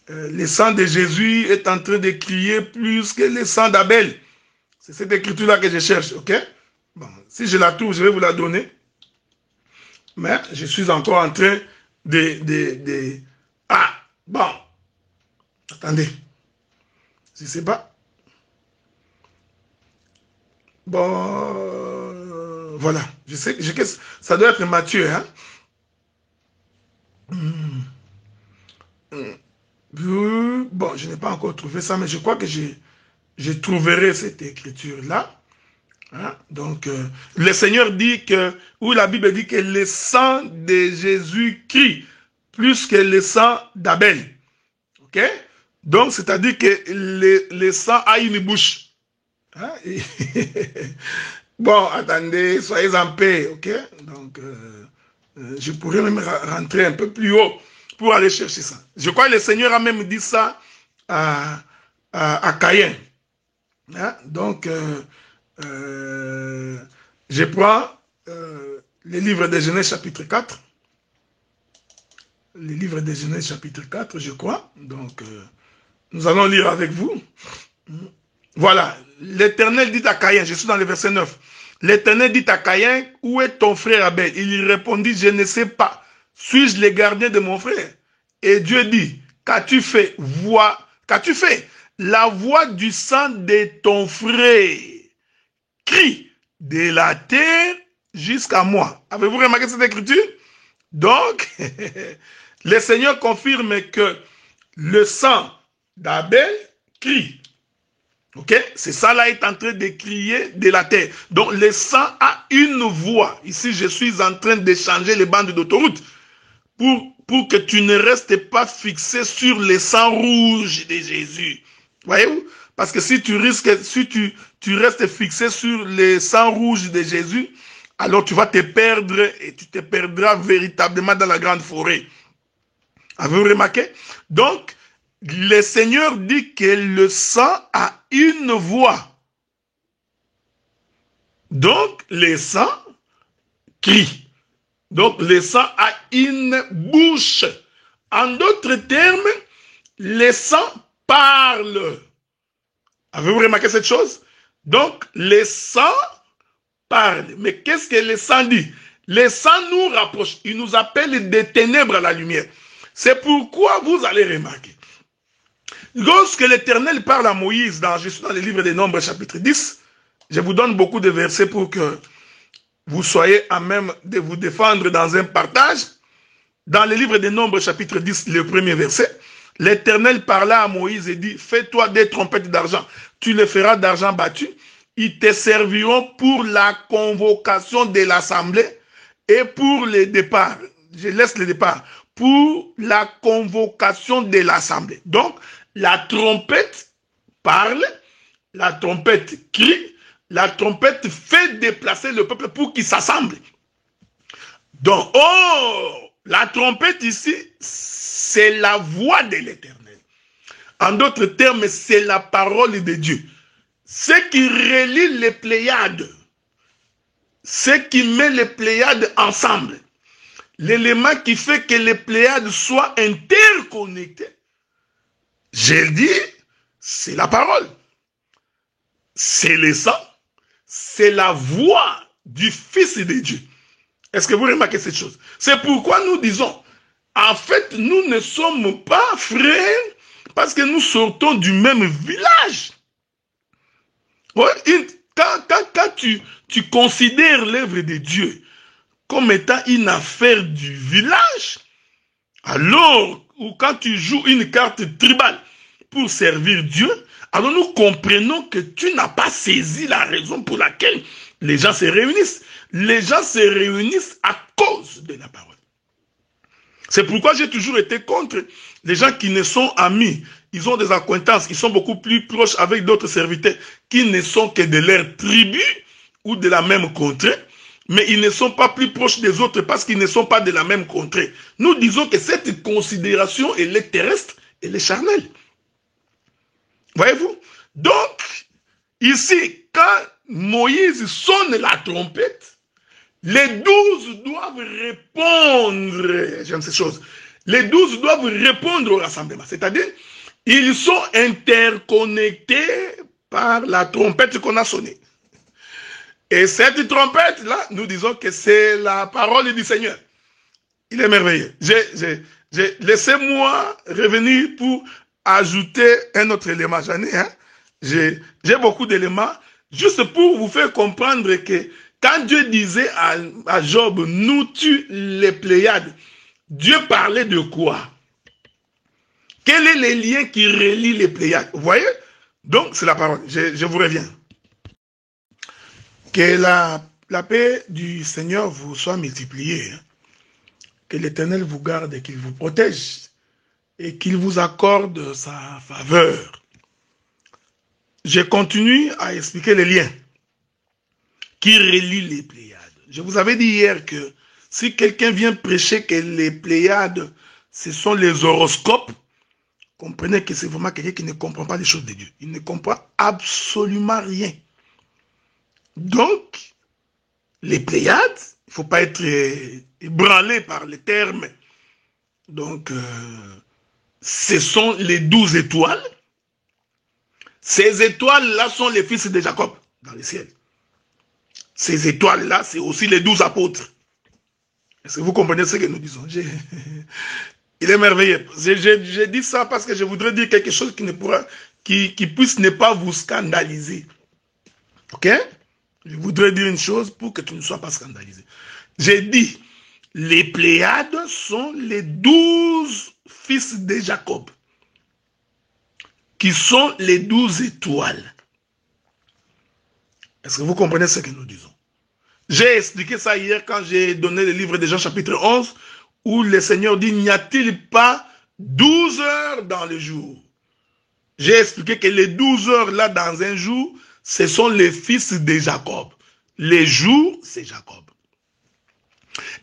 Speaker 1: le sang de Jésus est en train de crier plus que le sang d'Abel. C'est cette écriture-là que je cherche, ok? Bon, si je la trouve, je vais vous la donner. Mais je suis encore en train de... Ah, bon. Attendez. Je ne sais pas. Bon, voilà. Je sais que ça doit être Matthieu, hein? Bon, je n'ai pas encore trouvé ça, mais je crois que je trouverai cette écriture-là. Hein? Donc, le Seigneur dit que, ou la Bible dit que le sang de Jésus crie plus que le sang d'Abel. Ok? Donc, c'est-à-dire que le sang a une bouche. Hein? Bon, attendez, soyez en paix, ok? Donc, je pourrais même rentrer un peu plus haut pour aller chercher ça. Je crois que le Seigneur a même dit ça à Caïn. Hein? Donc, je prends le livre de Genèse chapitre 4. Le livre de Genèse chapitre 4, je crois. Donc, nous allons lire avec vous. Voilà. L'Éternel dit à Caïn, je suis dans le verset 9. L'Éternel dit à Caïn, où est ton frère Abel? Il lui répondit, je ne sais pas. Suis-je le gardien de mon frère? Et Dieu dit, qu'as-tu fait? Qu'as-tu fait? La voix du sang de ton frère crie de la terre jusqu'à moi. Avez-vous remarqué cette écriture? Donc, le Seigneur confirme que le sang d'Abel crie. Ok? C'est ça là est en train de crier de la terre. Donc le sang a une voix. Ici, je suis en train de changer les bandes d'autoroute pour que tu ne restes pas fixé sur le sang rouge de Jésus. Voyez-vous? Parce que si tu restes fixé sur le sang rouge de Jésus, alors tu vas te perdre et tu te perdras véritablement dans la grande forêt. Avez-vous remarqué? Donc, le Seigneur dit que le sang a une voix. Donc, le sang crie. Donc, le sang a une bouche. En d'autres termes, le sang parle. Avez-vous remarqué cette chose? Donc, le sang parle. Mais qu'est-ce que le sang dit? Le sang nous rapproche. Il nous appelle des ténèbres à la lumière. C'est pourquoi vous allez remarquer. Lorsque l'Éternel parle à Moïse, je suis dans le livre des Nombres, chapitre 10, je vous donne beaucoup de versets pour que vous soyez à même de vous défendre dans un partage. Dans le livre des Nombres, chapitre 10, le premier verset, l'Éternel parla à Moïse et dit, fais-toi des trompettes d'argent, tu les feras d'argent battu, ils te serviront pour la convocation de l'assemblée et pour les départs. Je laisse les départs. Pour la convocation de l'assemblée. Donc, la trompette parle, la trompette crie, la trompette fait déplacer le peuple pour qu'il s'assemble. Donc, la trompette ici, c'est la voix de l'Éternel. En d'autres termes, c'est la parole de Dieu. Ce qui relie les Pléiades, ce qui met les Pléiades ensemble, l'élément qui fait que les Pléiades soient interconnectées, j'ai dit, c'est la parole. C'est le sang, c'est la voix du Fils de Dieu. Est-ce que vous remarquez cette chose? C'est pourquoi nous disons, en fait, nous ne sommes pas frères parce que nous sortons du même village. Ouais, quand tu considères l'œuvre de Dieu comme étant une affaire du village, alors, ou quand tu joues une carte tribale pour servir Dieu, alors nous comprenons que tu n'as pas saisi la raison pour laquelle les gens se réunissent. Les gens se réunissent à cause de la parole. C'est pourquoi j'ai toujours été contre les gens qui ne sont amis. Ils ont des acquaintances, ils sont beaucoup plus proches avec d'autres serviteurs qui ne sont que de leur tribu ou de la même contrée, mais ils ne sont pas plus proches des autres parce qu'ils ne sont pas de la même contrée. Nous disons que cette considération, elle est terrestre, elle est charnelle. Voyez-vous? Donc, ici, quand Moïse sonne la trompette, les 12 doivent répondre. J'aime ces choses. Les 12 doivent répondre au rassemblement. C'est-à-dire, ils sont interconnectés par la trompette qu'on a sonnée. Et cette trompette-là, nous disons que c'est la parole du Seigneur. Il est merveilleux. Laissez-moi revenir pour ajouter un autre élément. J'en ai, hein? J'ai beaucoup d'éléments, juste pour vous faire comprendre que quand Dieu disait à Job, nous tue les Pléiades, Dieu parlait de quoi? Quel est le lien qui relie les Pléiades? Vous voyez? Donc, c'est la parole. Je vous reviens. Que la paix du Seigneur vous soit multipliée. Que l'Éternel vous garde et qu'il vous protège et qu'il vous accorde sa faveur. Je continue à expliquer les liens qui relient les Pléiades. Je vous avais dit hier que si quelqu'un vient prêcher que les Pléiades, ce sont les horoscopes, comprenez que c'est vraiment quelqu'un qui ne comprend pas les choses de Dieu. Il ne comprend absolument rien. Donc, les Pléiades, il ne faut pas être ébranlé par les termes. Donc, ce sont les 12 étoiles. Ces étoiles-là sont les fils de Jacob dans le ciel. Ces étoiles-là, c'est aussi les 12 apôtres. Est-ce que vous comprenez ce que nous disons? Il est merveilleux. J'ai dit ça parce que je voudrais dire quelque chose qui puisse ne pas vous scandaliser. Ok? Je voudrais dire une chose pour que tu ne sois pas scandalisé. J'ai dit, les Pléiades sont les 12 fils de Jacob, qui sont les 12 étoiles. Est-ce que vous comprenez ce que nous disons? J'ai expliqué ça hier quand j'ai donné le livre de Jean chapitre 11, où le Seigneur dit, n'y a-t-il pas 12 heures dans le jour? J'ai expliqué que les 12 heures là dans un jour, ce sont les fils de Jacob. Les jours, c'est Jacob.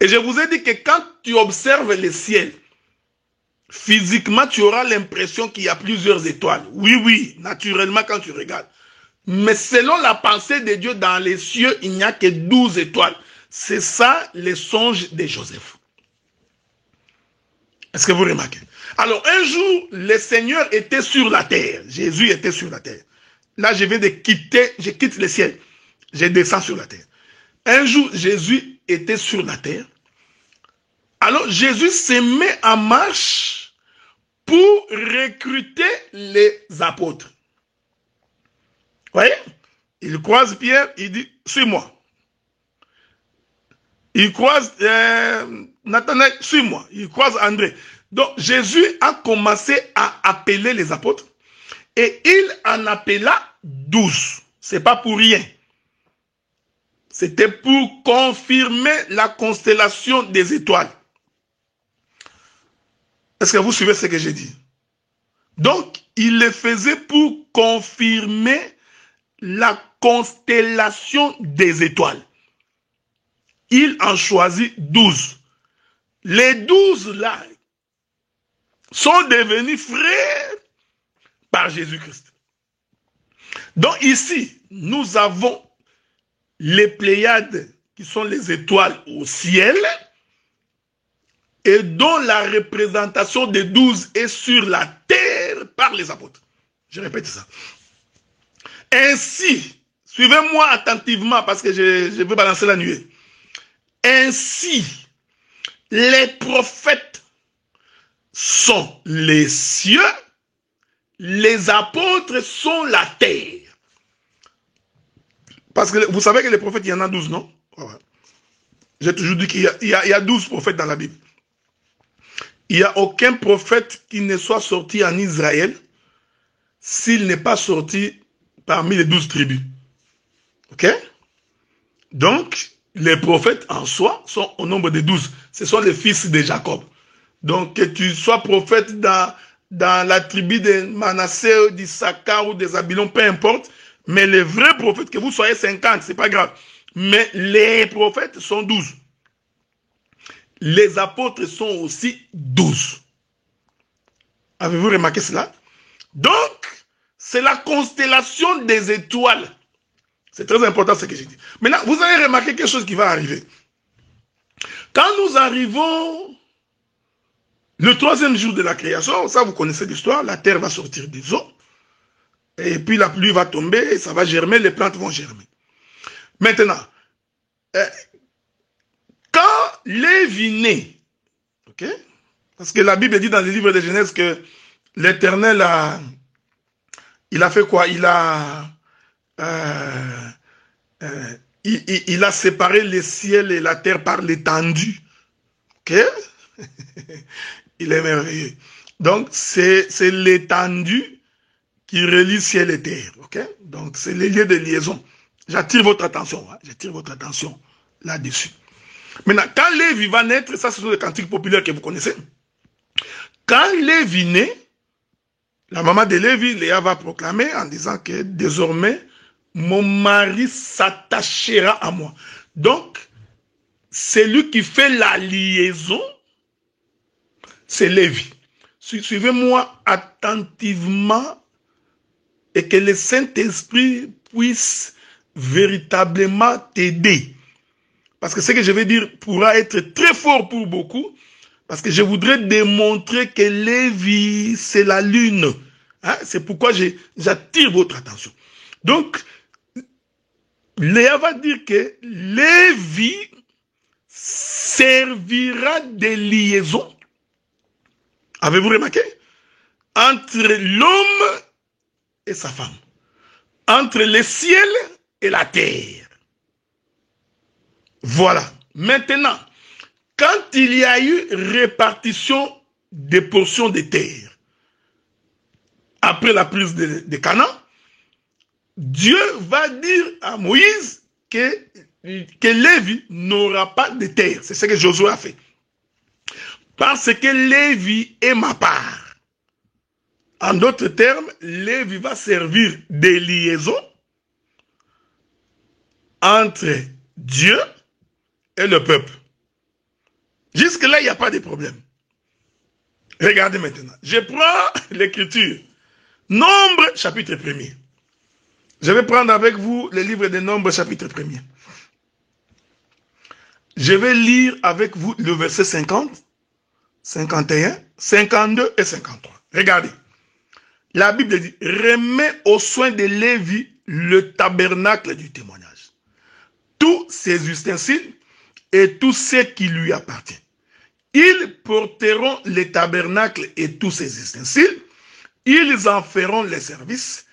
Speaker 1: Et je vous ai dit que quand tu observes le ciel, physiquement, tu auras l'impression qu'il y a plusieurs étoiles. Oui, naturellement quand tu regardes. Mais selon la pensée de Dieu dans les cieux, il n'y a que 12 étoiles. C'est ça le songe de Joseph. Est-ce que vous remarquez? Alors un jour, le Seigneur était sur la terre. Jésus était sur la terre. Là, je quitte le ciel. Je descends sur la terre. Un jour, Jésus était sur la terre. Alors Jésus se met en marche pour recruter les apôtres. Vous voyez? Il croise Pierre, il dit, suis-moi. Il croise Nathanaël, suis-moi. Il croise André. Donc Jésus a commencé à appeler les apôtres et il en appela 12. C'est pas pour rien. C'était pour confirmer la constellation des étoiles. Est-ce que vous suivez ce que j'ai dit? Donc, il le faisait pour confirmer la constellation des étoiles. Il en choisit 12. Les 12 là sont devenus frères par Jésus-Christ. Donc ici, nous avons les Pléiades qui sont les étoiles au ciel et dont la représentation des 12 est sur la terre par les apôtres. Je répète ça. Ainsi, suivez-moi attentivement parce que je veux balancer la nuée. Ainsi, les prophètes sont les cieux, les apôtres sont la terre. Parce que vous savez que les prophètes, il y en a 12, non? Ouais. J'ai toujours dit qu'il y a 12 prophètes dans la Bible. Il n'y a aucun prophète qui ne soit sorti en Israël s'il n'est pas sorti parmi les 12 tribus. Ok? Donc, les prophètes en soi sont au nombre de 12. Ce sont les fils de Jacob. Donc, que tu sois prophète dans la tribu de Manassé, d'Issachar ou des Zabulon, peu importe. Mais les vrais prophètes, que vous soyez 50, c'est pas grave. Mais les prophètes sont 12. Les apôtres sont aussi 12. Avez-vous remarqué cela? Donc, c'est la constellation des étoiles. C'est très important ce que j'ai dit. Maintenant, vous avez remarqué quelque chose qui va arriver. Quand nous arrivons le 3e jour de la création, ça vous connaissez l'histoire, la terre va sortir des eaux, et puis la pluie va tomber, ça va germer, les plantes vont germer. Maintenant, quand Lévi naît, ok, parce que la Bible dit dans le livre de Genèse que l'Éternel il a fait quoi? Il a séparé le ciel et la terre par l'étendue. Ok? Il est merveilleux. Donc, c'est l'étendue qui relie ciel et terre. Ok? Donc, c'est les lieux de liaison. J'attire votre attention. Hein? J'attire votre attention là-dessus. Maintenant, quand Lévi va naître, ça, ce sont les cantiques populaires que vous connaissez. Quand Lévi naît, la maman de Lévi, Léa, va proclamer en disant que désormais, mon mari s'attachera à moi. Donc, c'est lui qui fait la liaison, c'est Lévi. Suivez-moi attentivement et que le Saint-Esprit puisse véritablement t'aider. Parce que ce que je vais dire pourra être très fort pour beaucoup, parce que je voudrais démontrer que Lévi, c'est la lune. Hein? C'est pourquoi j'attire votre attention. Donc, Léa va dire que Lévi servira de liaison. Avez-vous remarqué? Entre l'homme et sa femme. Entre le ciel et la terre. Voilà. Maintenant, quand il y a eu répartition des portions de terre, après la prise de Canaan, Dieu va dire à Moïse que Lévi n'aura pas de terre. C'est ce que Josué a fait. Parce que Lévi est ma part. En d'autres termes, Lévi va servir de liaison entre Dieu et le peuple. Jusque-là, il n'y a pas de problème. Regardez maintenant. Je prends l'écriture. Nombre, chapitre 1er. Je vais prendre avec vous le livre des Nombres, chapitre 1er. Je vais lire avec vous le verset 50, 51, 52 et 53. Regardez. La Bible dit, remets aux soins de Lévi le tabernacle du témoignage. Tous ses ustensiles et tout ce qui lui appartient. Ils porteront le tabernacle et tous ses ustensiles. Ils en feront les services.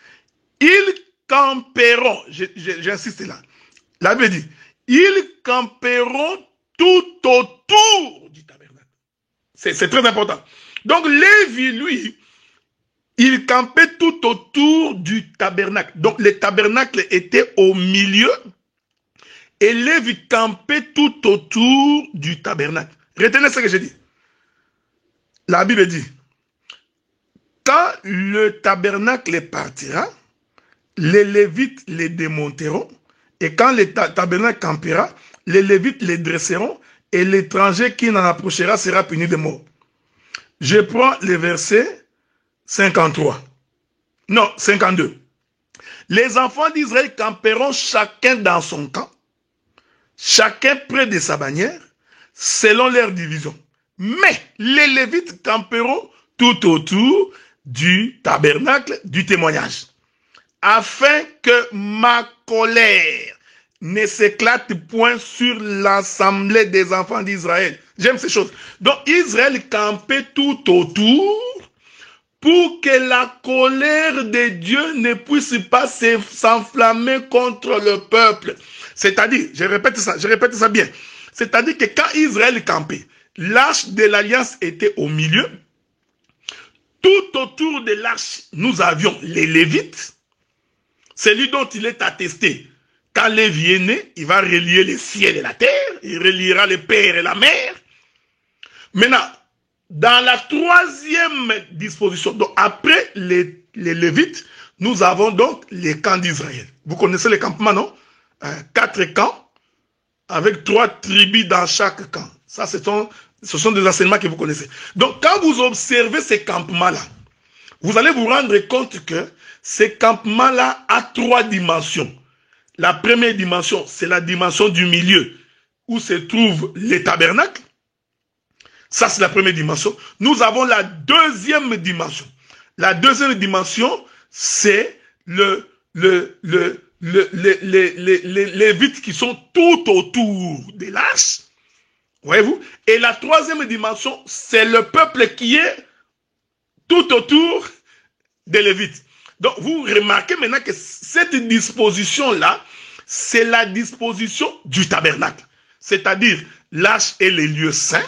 Speaker 1: Ils camperont. J'insiste là. La Bible dit, ils camperont tout autour du tabernacle. C'est très important. Donc Lévi, lui, il campait tout autour du tabernacle. Donc le tabernacle était au milieu et Lévi campait tout autour du tabernacle. Retenez ce que j'ai dit. La Bible dit, quand le tabernacle partira, les Lévites les démonteront, et quand le tabernacle campera, les Lévites les dresseront, et l'étranger qui n'en approchera sera puni de mort. Je prends le verset 53. Non, 52. Les enfants d'Israël camperont chacun dans son camp, chacun près de sa bannière, selon leur division. Mais les Lévites camperont tout autour du tabernacle du témoignage, afin que ma colère ne s'éclate point sur l'assemblée des enfants d'Israël. J'aime ces choses. Donc Israël campait tout autour pour que la colère de Dieu ne puisse pas s'enflammer contre le peuple. C'est-à-dire, je répète ça bien, c'est-à-dire que quand Israël campait, l'arche de l'alliance était au milieu. Tout autour de l'arche, nous avions les Lévites. Celui dont il est attesté. Quand Lévi est né, il va relier les ciels et la terre. Il reliera le père et la mère. Maintenant, dans la troisième disposition, donc après les Lévites, nous avons donc les camps d'Israël. Vous connaissez les campements, non? 4 camps, avec 3 tribus dans chaque camp. Ça, ce sont des enseignements que vous connaissez. Donc, quand vous observez ces campements-là, vous allez vous rendre compte que ces campements-là a 3 dimensions. La première dimension, c'est la dimension du milieu, où se trouve les tabernacles. Ça, c'est la première dimension. Nous avons la deuxième dimension. La deuxième dimension, c'est les Lévites qui sont tout autour de l'arche. Voyez-vous? Et la troisième dimension, c'est le peuple qui est tout autour des Lévites. Donc, vous remarquez maintenant que cette disposition-là, c'est la disposition du tabernacle. C'est-à-dire, l'arche et les lieux saints.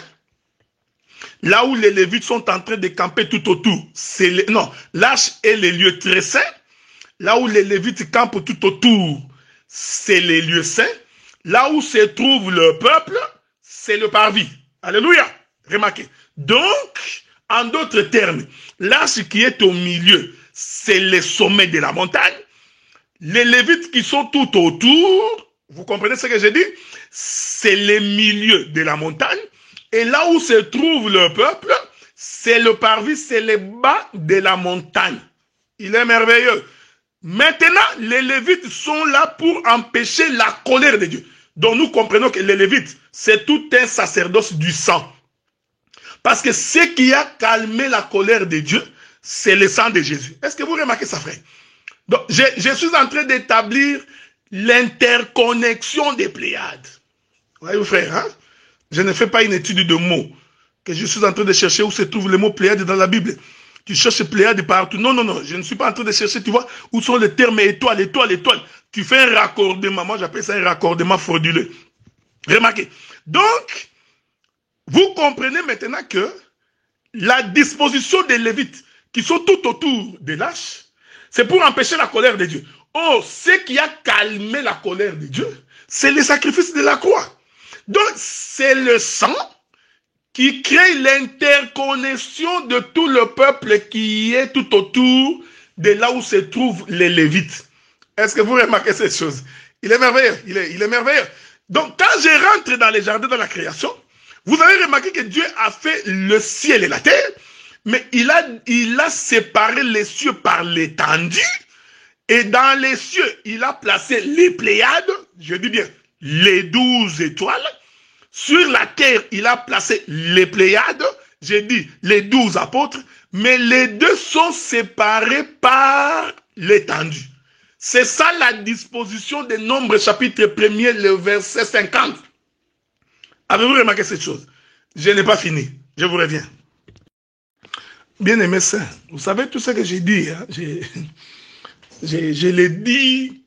Speaker 1: Là où les Lévites sont en train de camper tout autour, l'arche et les lieux très saints. Là où les Lévites campent tout autour, c'est les lieux saints. Là où se trouve le peuple, c'est le parvis. Alléluia. Remarquez. Donc, en d'autres termes, l'arche qui est au milieu, c'est le sommet de la montagne. Les Lévites qui sont tout autour, vous comprenez ce que j'ai dit? C'est le milieu de la montagne. Et là où se trouve le peuple, c'est le parvis, c'est le bas de la montagne. Il est merveilleux. Maintenant, les Lévites sont là pour empêcher la colère de Dieu. Donc nous comprenons que les Lévites, c'est tout un sacerdoce du sang. Parce que ce qui a calmé la colère de Dieu, c'est le sang de Jésus. Est-ce que vous remarquez ça, frère? Donc, je suis en train d'établir l'interconnexion des Pléiades. Voyez-vous, frère, hein? Je ne fais pas une étude de mots, que je suis en train de chercher où se trouve le mot Pléiade dans la Bible. Tu cherches Pléiade partout. Non, non, non, je ne suis pas en train de chercher, tu vois, où sont les termes étoile, étoile, étoile. Tu fais un raccordement, moi j'appelle ça un raccordement frauduleux. Remarquez. Donc, vous comprenez maintenant que la disposition des Lévites, qui sont tout autour de l'arche, c'est pour empêcher la colère de Dieu. Oh, ce qui a calmé la colère de Dieu, c'est le sacrifice de la croix. Donc, c'est le sang qui crée l'interconnexion de tout le peuple qui est tout autour de là où se trouvent les Lévites. Est-ce que vous remarquez cette chose? Il est merveilleux, il est merveilleux. Donc, quand je rentre dans les jardins de la création, vous avez remarqué que Dieu a fait le ciel et la terre, mais il a séparé les cieux par l'étendue, et dans les cieux, il a placé les Pléiades, je dis bien, les 12 étoiles. Sur la terre, il a placé les Pléiades, j'ai dit les 12 apôtres, mais les deux sont séparés par l'étendue. C'est ça la disposition des Nombres, chapitre 1er, le verset 50. Avez-vous remarqué cette chose? Je n'ai pas fini, je vous reviens. Bien-aimés saints, vous savez tout ce que j'ai dit, hein? Je l'ai dit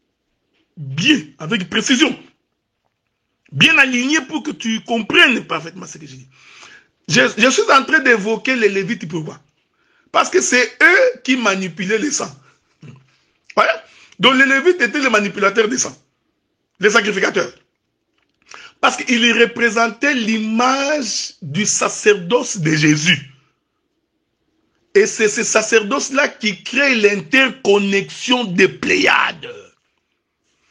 Speaker 1: bien, avec précision. Bien aligné pour que tu comprennes parfaitement ce que je dis. Je suis en train d'évoquer les Lévites, pourquoi? Parce que c'est eux qui manipulaient les sangs. Voilà. Donc les Lévites étaient les manipulateurs des sangs, les sacrificateurs. Parce qu'ils représentaient l'image du sacerdoce de Jésus. Et c'est ce sacerdoce-là qui crée l'interconnexion des Pléiades.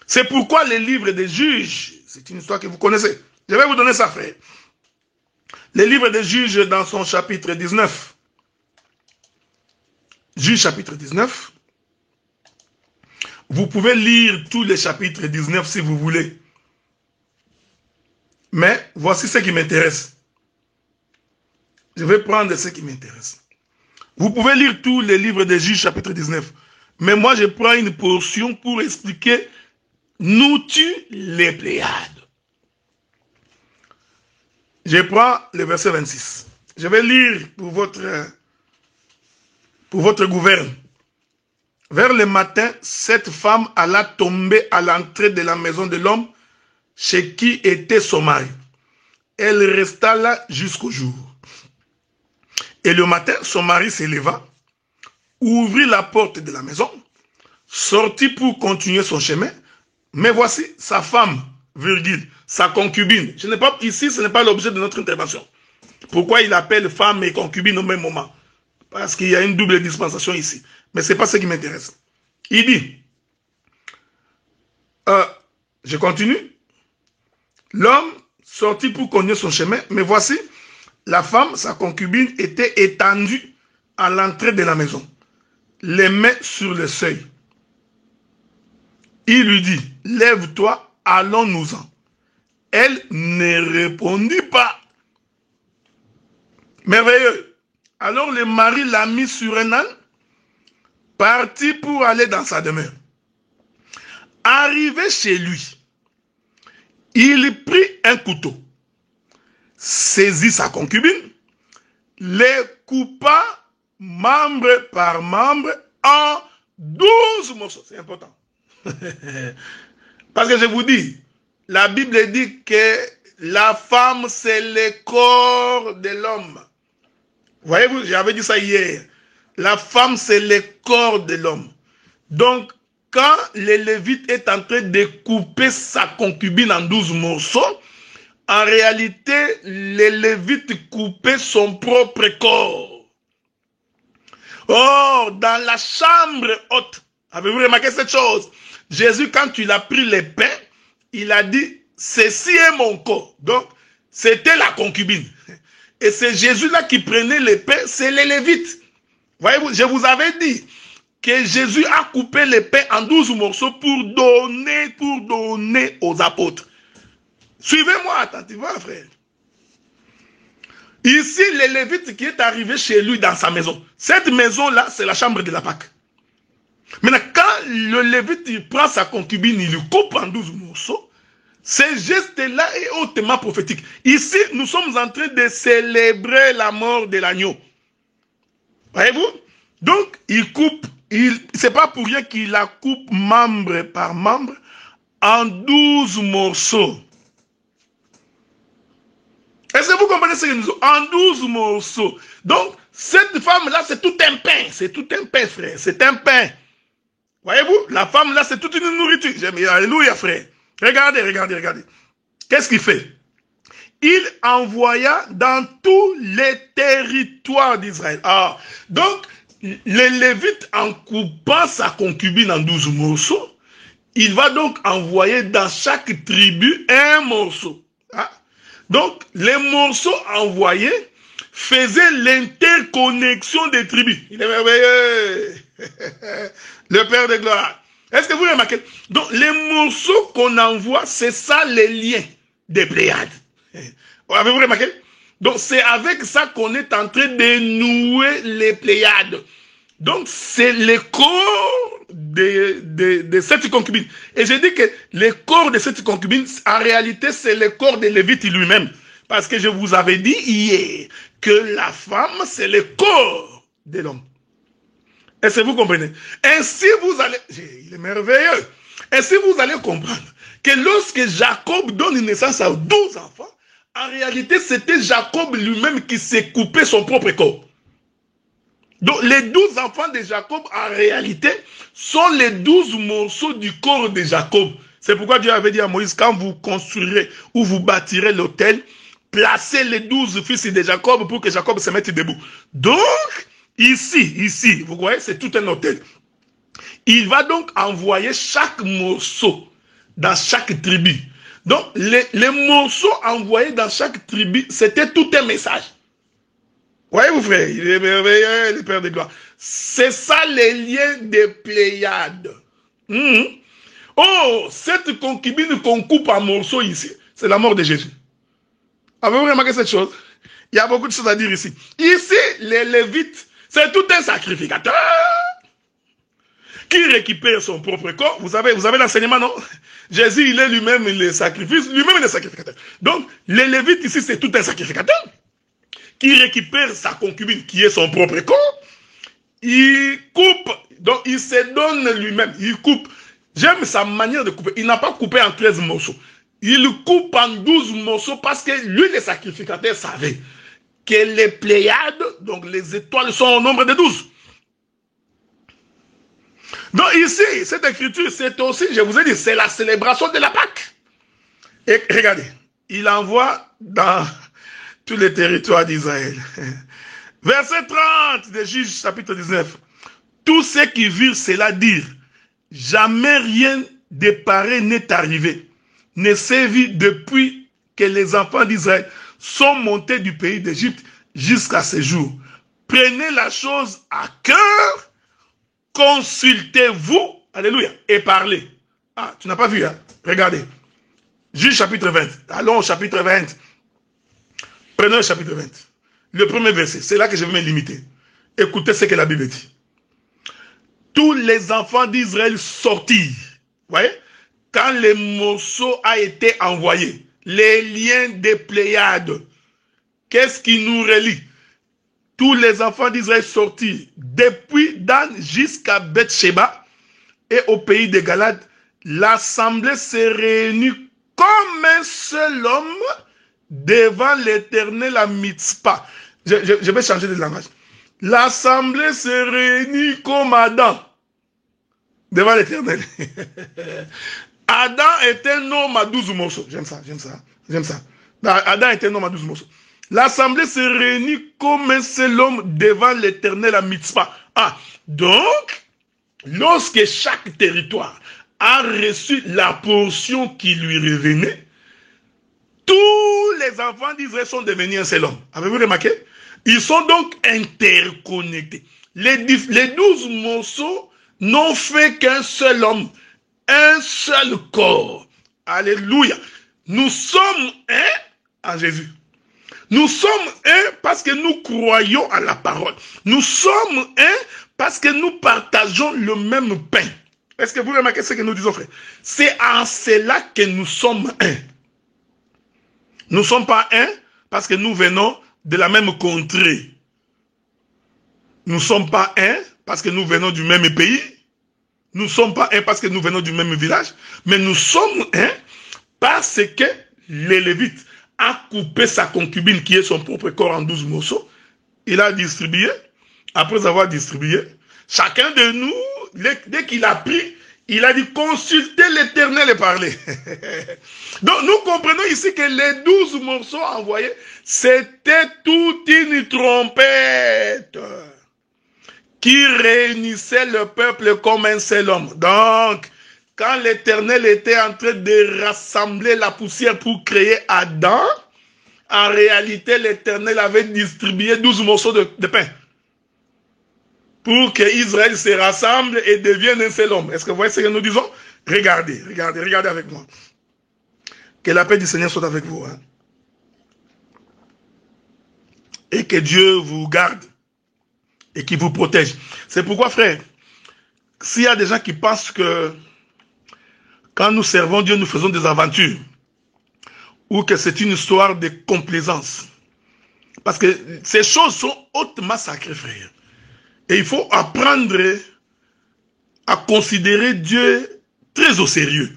Speaker 1: C'est pourquoi les livres des juges, c'est une histoire que vous connaissez. Je vais vous donner ça, frère. Les livres des juges dans son chapitre 19. Juge chapitre 19. Vous pouvez lire tous les chapitres 19 si vous voulez. Mais voici ce qui m'intéresse. Je vais prendre ce qui m'intéresse. Vous pouvez lire tous les livres des juges chapitre 19. Mais moi, je prends une portion pour expliquer nous tu les Pléiades. Je prends le verset 26. Je vais lire pour votre gouverne. Vers le matin, cette femme alla tomber à l'entrée de la maison de l'homme chez qui était son mari. Elle resta là jusqu'au jour. Et le matin, son mari s'éleva, ouvrit la porte de la maison, sortit pour continuer son chemin. Mais voici sa femme, virgule, sa concubine. Ici, ce n'est pas l'objet de notre intervention. Pourquoi il appelle femme et concubine au même moment? Parce qu'il y a une double dispensation ici. Mais ce n'est pas ce qui m'intéresse. Il dit, je continue. L'homme sortit pour continuer son chemin, mais voici, la femme, sa concubine, était étendue à l'entrée de la maison, les mains sur le seuil. Il lui dit, lève-toi, allons-nous-en. Elle ne répondit pas. Merveilleux. Alors le mari l'a mis sur un âne, parti pour aller dans sa demeure. Arrivé chez lui, il prit un couteau, saisit sa concubine, les coupa membre par membre en 12 morceaux. C'est important. Parce que je vous dis, la Bible dit que la femme, c'est le corps de l'homme. Voyez-vous, j'avais dit ça hier. La femme, c'est le corps de l'homme. Donc, quand le Lévite est en train de couper sa concubine en 12 morceaux, en réalité, le Lévite coupait son propre corps. Or, dans la chambre haute, avez-vous remarqué cette chose? Jésus, quand il a pris les pains, il a dit, ceci est mon corps. Donc, c'était la concubine. Et c'est Jésus-là qui prenait les pains, c'est les Lévites. Voyez-vous, je vous avais dit que Jésus a coupé les pains en 12 morceaux pour donner aux apôtres. Suivez-moi attentivement, frère. Ici, le Lévite qui est arrivé chez lui dans sa maison. Cette maison-là, c'est la chambre de la Pâque. Maintenant, quand le Lévite il prend sa concubine, il lui coupe en 12 morceaux, ce geste-là est hautement prophétique. Ici, nous sommes en train de célébrer la mort de l'agneau. Voyez-vous? Donc, il coupe, c'est pas pour rien qu'il la coupe membre par membre en 12 morceaux. Est-ce que vous comprenez ce que nous disons? En 12 morceaux. Donc, cette femme-là, c'est tout un pain. C'est tout un pain, frère. C'est un pain. Voyez-vous? La femme-là, c'est toute une nourriture. Alléluia, frère. Regardez, regardez, regardez. Qu'est-ce qu'il fait? Il envoya dans tous les territoires d'Israël. Ah, donc, les Lévites, en coupant sa concubine en 12 morceaux, il va donc envoyer dans chaque tribu un morceau. Ah. Donc, les morceaux envoyés faisaient l'interconnexion des tribus. Il est merveilleux. Le Père de gloire. Est-ce que vous remarquez? Donc, les morceaux qu'on envoie, c'est ça les liens des Pléiades. Avez-vous remarqué? Donc, c'est avec ça qu'on est en train de nouer les Pléiades. Donc, c'est le corps de cette concubine. Et je dis que le corps de cette concubine, en réalité, c'est le corps de Lévite lui-même. Parce que je vous avais dit hier que la femme, c'est le corps de l'homme. Est-ce que vous comprenez? Ainsi, vous allez... Il est merveilleux. Ainsi, vous allez comprendre que lorsque Jacob donne naissance à 12 enfants, en réalité, c'était Jacob lui-même qui s'est coupé son propre corps. Donc, les 12 enfants de Jacob, en réalité, sont les 12 morceaux du corps de Jacob. C'est pourquoi Dieu avait dit à Moïse, quand vous construirez ou vous bâtirez l'autel, placez les 12 fils de Jacob pour que Jacob se mette debout. Donc, ici, vous voyez, c'est tout un autel. Il va donc envoyer chaque morceau dans chaque tribu. Donc, les morceaux envoyés dans chaque tribu, c'était tout un message. Voyez-vous, frère, il est merveilleux, le Père de gloire. C'est ça les liens des Pléiades. Oh, cette concubine qu'on coupe en morceaux ici, c'est la mort de Jésus. Avez-vous remarqué cette chose? Il y a beaucoup de choses à dire ici. Ici, les Lévites, c'est tout un sacrificateur qui récupère son propre corps. Vous avez l'enseignement, non? Jésus, il est lui-même le sacrifice, lui-même le sacrificateur. Donc, les Lévites ici, c'est tout un sacrificateur qui récupère sa concubine, qui est son propre corps. Il coupe, donc il se donne lui-même, il coupe. J'aime sa manière de couper. Il n'a pas coupé en 13 morceaux. Il coupe en 12 morceaux parce que lui, le sacrificateur, savait que les Pléiades, donc les étoiles, sont au nombre de 12. Donc ici, cette écriture, c'est aussi, je vous ai dit, c'est la célébration de la Pâque. Et regardez, il envoie dans tous les territoires d'Israël. Verset 30 de Juges, chapitre 19. Tous ceux qui virent cela dirent, jamais rien de pareil n'est arrivé, ne s'est vu depuis que les enfants d'Israël sont montés du pays d'Égypte jusqu'à ce jour. Prenez la chose à cœur, consultez-vous, alléluia, et parlez. Ah, tu n'as pas vu, hein? Regardez. Juge chapitre 20. Allons au chapitre 20. Prenons le chapitre 20. Le premier verset, c'est là que je vais me limiter. Écoutez ce que la Bible dit. Tous les enfants d'Israël sortirent. Vous voyez? Quand le morceau a été envoyé, les liens des Pléiades, qu'est-ce qui nous relie? Tous les enfants d'Israël sortirent depuis Dan jusqu'à Beth-Sheba et au pays de Galade. L'assemblée s'est réunie comme un seul homme devant l'Éternel à Mitzpah. Je vais changer de langage. L'assemblée s'est réunie comme Adam devant l'Éternel. Adam est un homme à 12 morceaux. J'aime ça. Adam est un homme à 12 morceaux. L'assemblée s'est réunie comme un seul homme devant l'Éternel à Mitzpah. Ah, donc, lorsque chaque territoire a reçu la portion qui lui revenait, tous les enfants d'Israël sont devenus un seul homme. Avez-vous remarqué? Ils sont donc interconnectés. Les 12 morceaux n'ont fait qu'un seul homme, un seul corps. Alléluia. Nous sommes un en Jésus. Nous sommes un parce que nous croyons à la parole. Nous sommes un parce que nous partageons le même pain. Est-ce que vous remarquez ce que nous disons, frère? C'est en cela que nous sommes un. Nous ne sommes pas un parce que nous venons de la même contrée. Nous ne sommes pas un parce que nous venons du même pays. Nous ne sommes pas un parce que nous venons du même village. Mais nous sommes un parce que les Lévites a coupé sa concubine qui est son propre corps en 12 morceaux. Il a distribué. Après avoir distribué, chacun de nous, dès qu'il a pris, il a dit consultez l'Éternel et parlez. Donc nous comprenons ici que les 12 morceaux envoyés, c'était toute une trompette qui réunissait le peuple comme un seul homme. Donc, quand l'Éternel était en train de rassembler la poussière pour créer Adam, en réalité, l'Éternel avait distribué 12 morceaux de pain pour que Israël se rassemble et devienne un seul homme. Est-ce que vous voyez ce que nous disons? Regardez avec moi. Que la paix du Seigneur soit avec vous. Hein? Et que Dieu vous garde et qu'il vous protège. C'est pourquoi, frère, s'il y a des gens qui pensent que quand nous servons Dieu, nous faisons des aventures, ou que c'est une histoire de complaisance, parce que ces choses sont hautement sacrées, frère. Et il faut apprendre à considérer Dieu très au sérieux.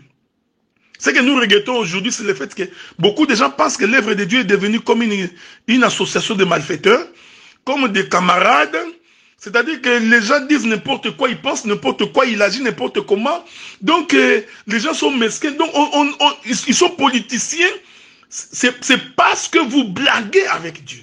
Speaker 1: Ce que nous regrettons aujourd'hui, c'est le fait que beaucoup de gens pensent que l'œuvre de Dieu est devenue comme une association de malfaiteurs, comme des camarades. C'est-à-dire que les gens disent n'importe quoi, ils pensent n'importe quoi, ils agissent n'importe comment. Donc, les gens sont mesquins. Donc, ils sont politiciens. C'est parce que vous blaguez avec Dieu.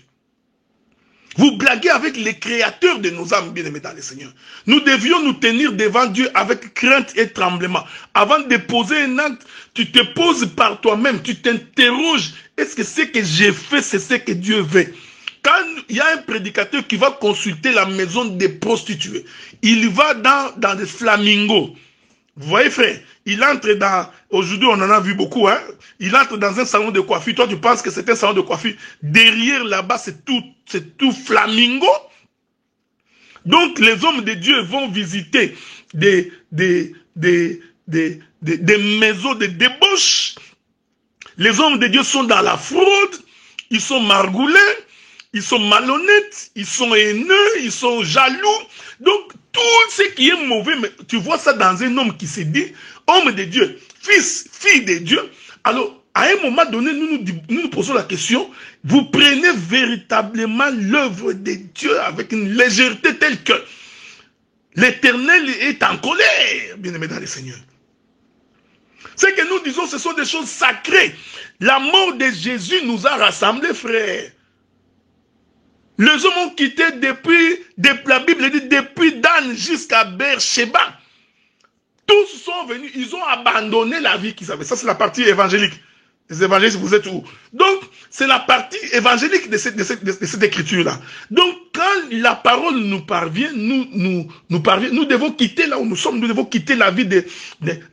Speaker 1: Vous blaguez avec les créateurs de nos âmes bien-aimés dans le Seigneur. Nous devions nous tenir devant Dieu avec crainte et tremblement. Avant de poser un acte, tu te poses par toi-même, tu t'interroges. Est-ce que ce que j'ai fait, c'est ce que Dieu veut? Quand il y a un prédicateur qui va consulter la maison des prostituées, il va dans des flamingos. Vous voyez, frère, il entre dans, aujourd'hui on en a vu beaucoup, hein, il entre dans un salon de coiffure. Toi tu penses que c'est un salon de coiffure. Derrière là-bas c'est tout flamingo. Donc les hommes de Dieu vont visiter des maisons de débauche. Les hommes de Dieu sont dans la fraude, ils sont margoulés, ils sont malhonnêtes, ils sont haineux, ils sont jaloux. Donc, tout ce qui est mauvais, tu vois ça dans un homme qui se dit, homme de Dieu, fils, fille de Dieu. Alors, à un moment donné, nous nous posons la question, vous prenez véritablement l'œuvre de Dieu avec une légèreté telle que l'Éternel est en colère, bien-aimé dans le Seigneur. Ce que nous disons, ce sont des choses sacrées. La mort de Jésus nous a rassemblés, frères. Les hommes ont quitté la Bible dit depuis Dan jusqu'à Beersheba. Tous sont venus, ils ont abandonné la vie qu'ils avaient. Ça, c'est la partie évangélique. Les évangélistes, vous êtes où? Donc, c'est la partie évangélique de cette écriture-là. Donc, quand la parole nous parvient, nous devons quitter là où nous sommes, nous devons quitter la vie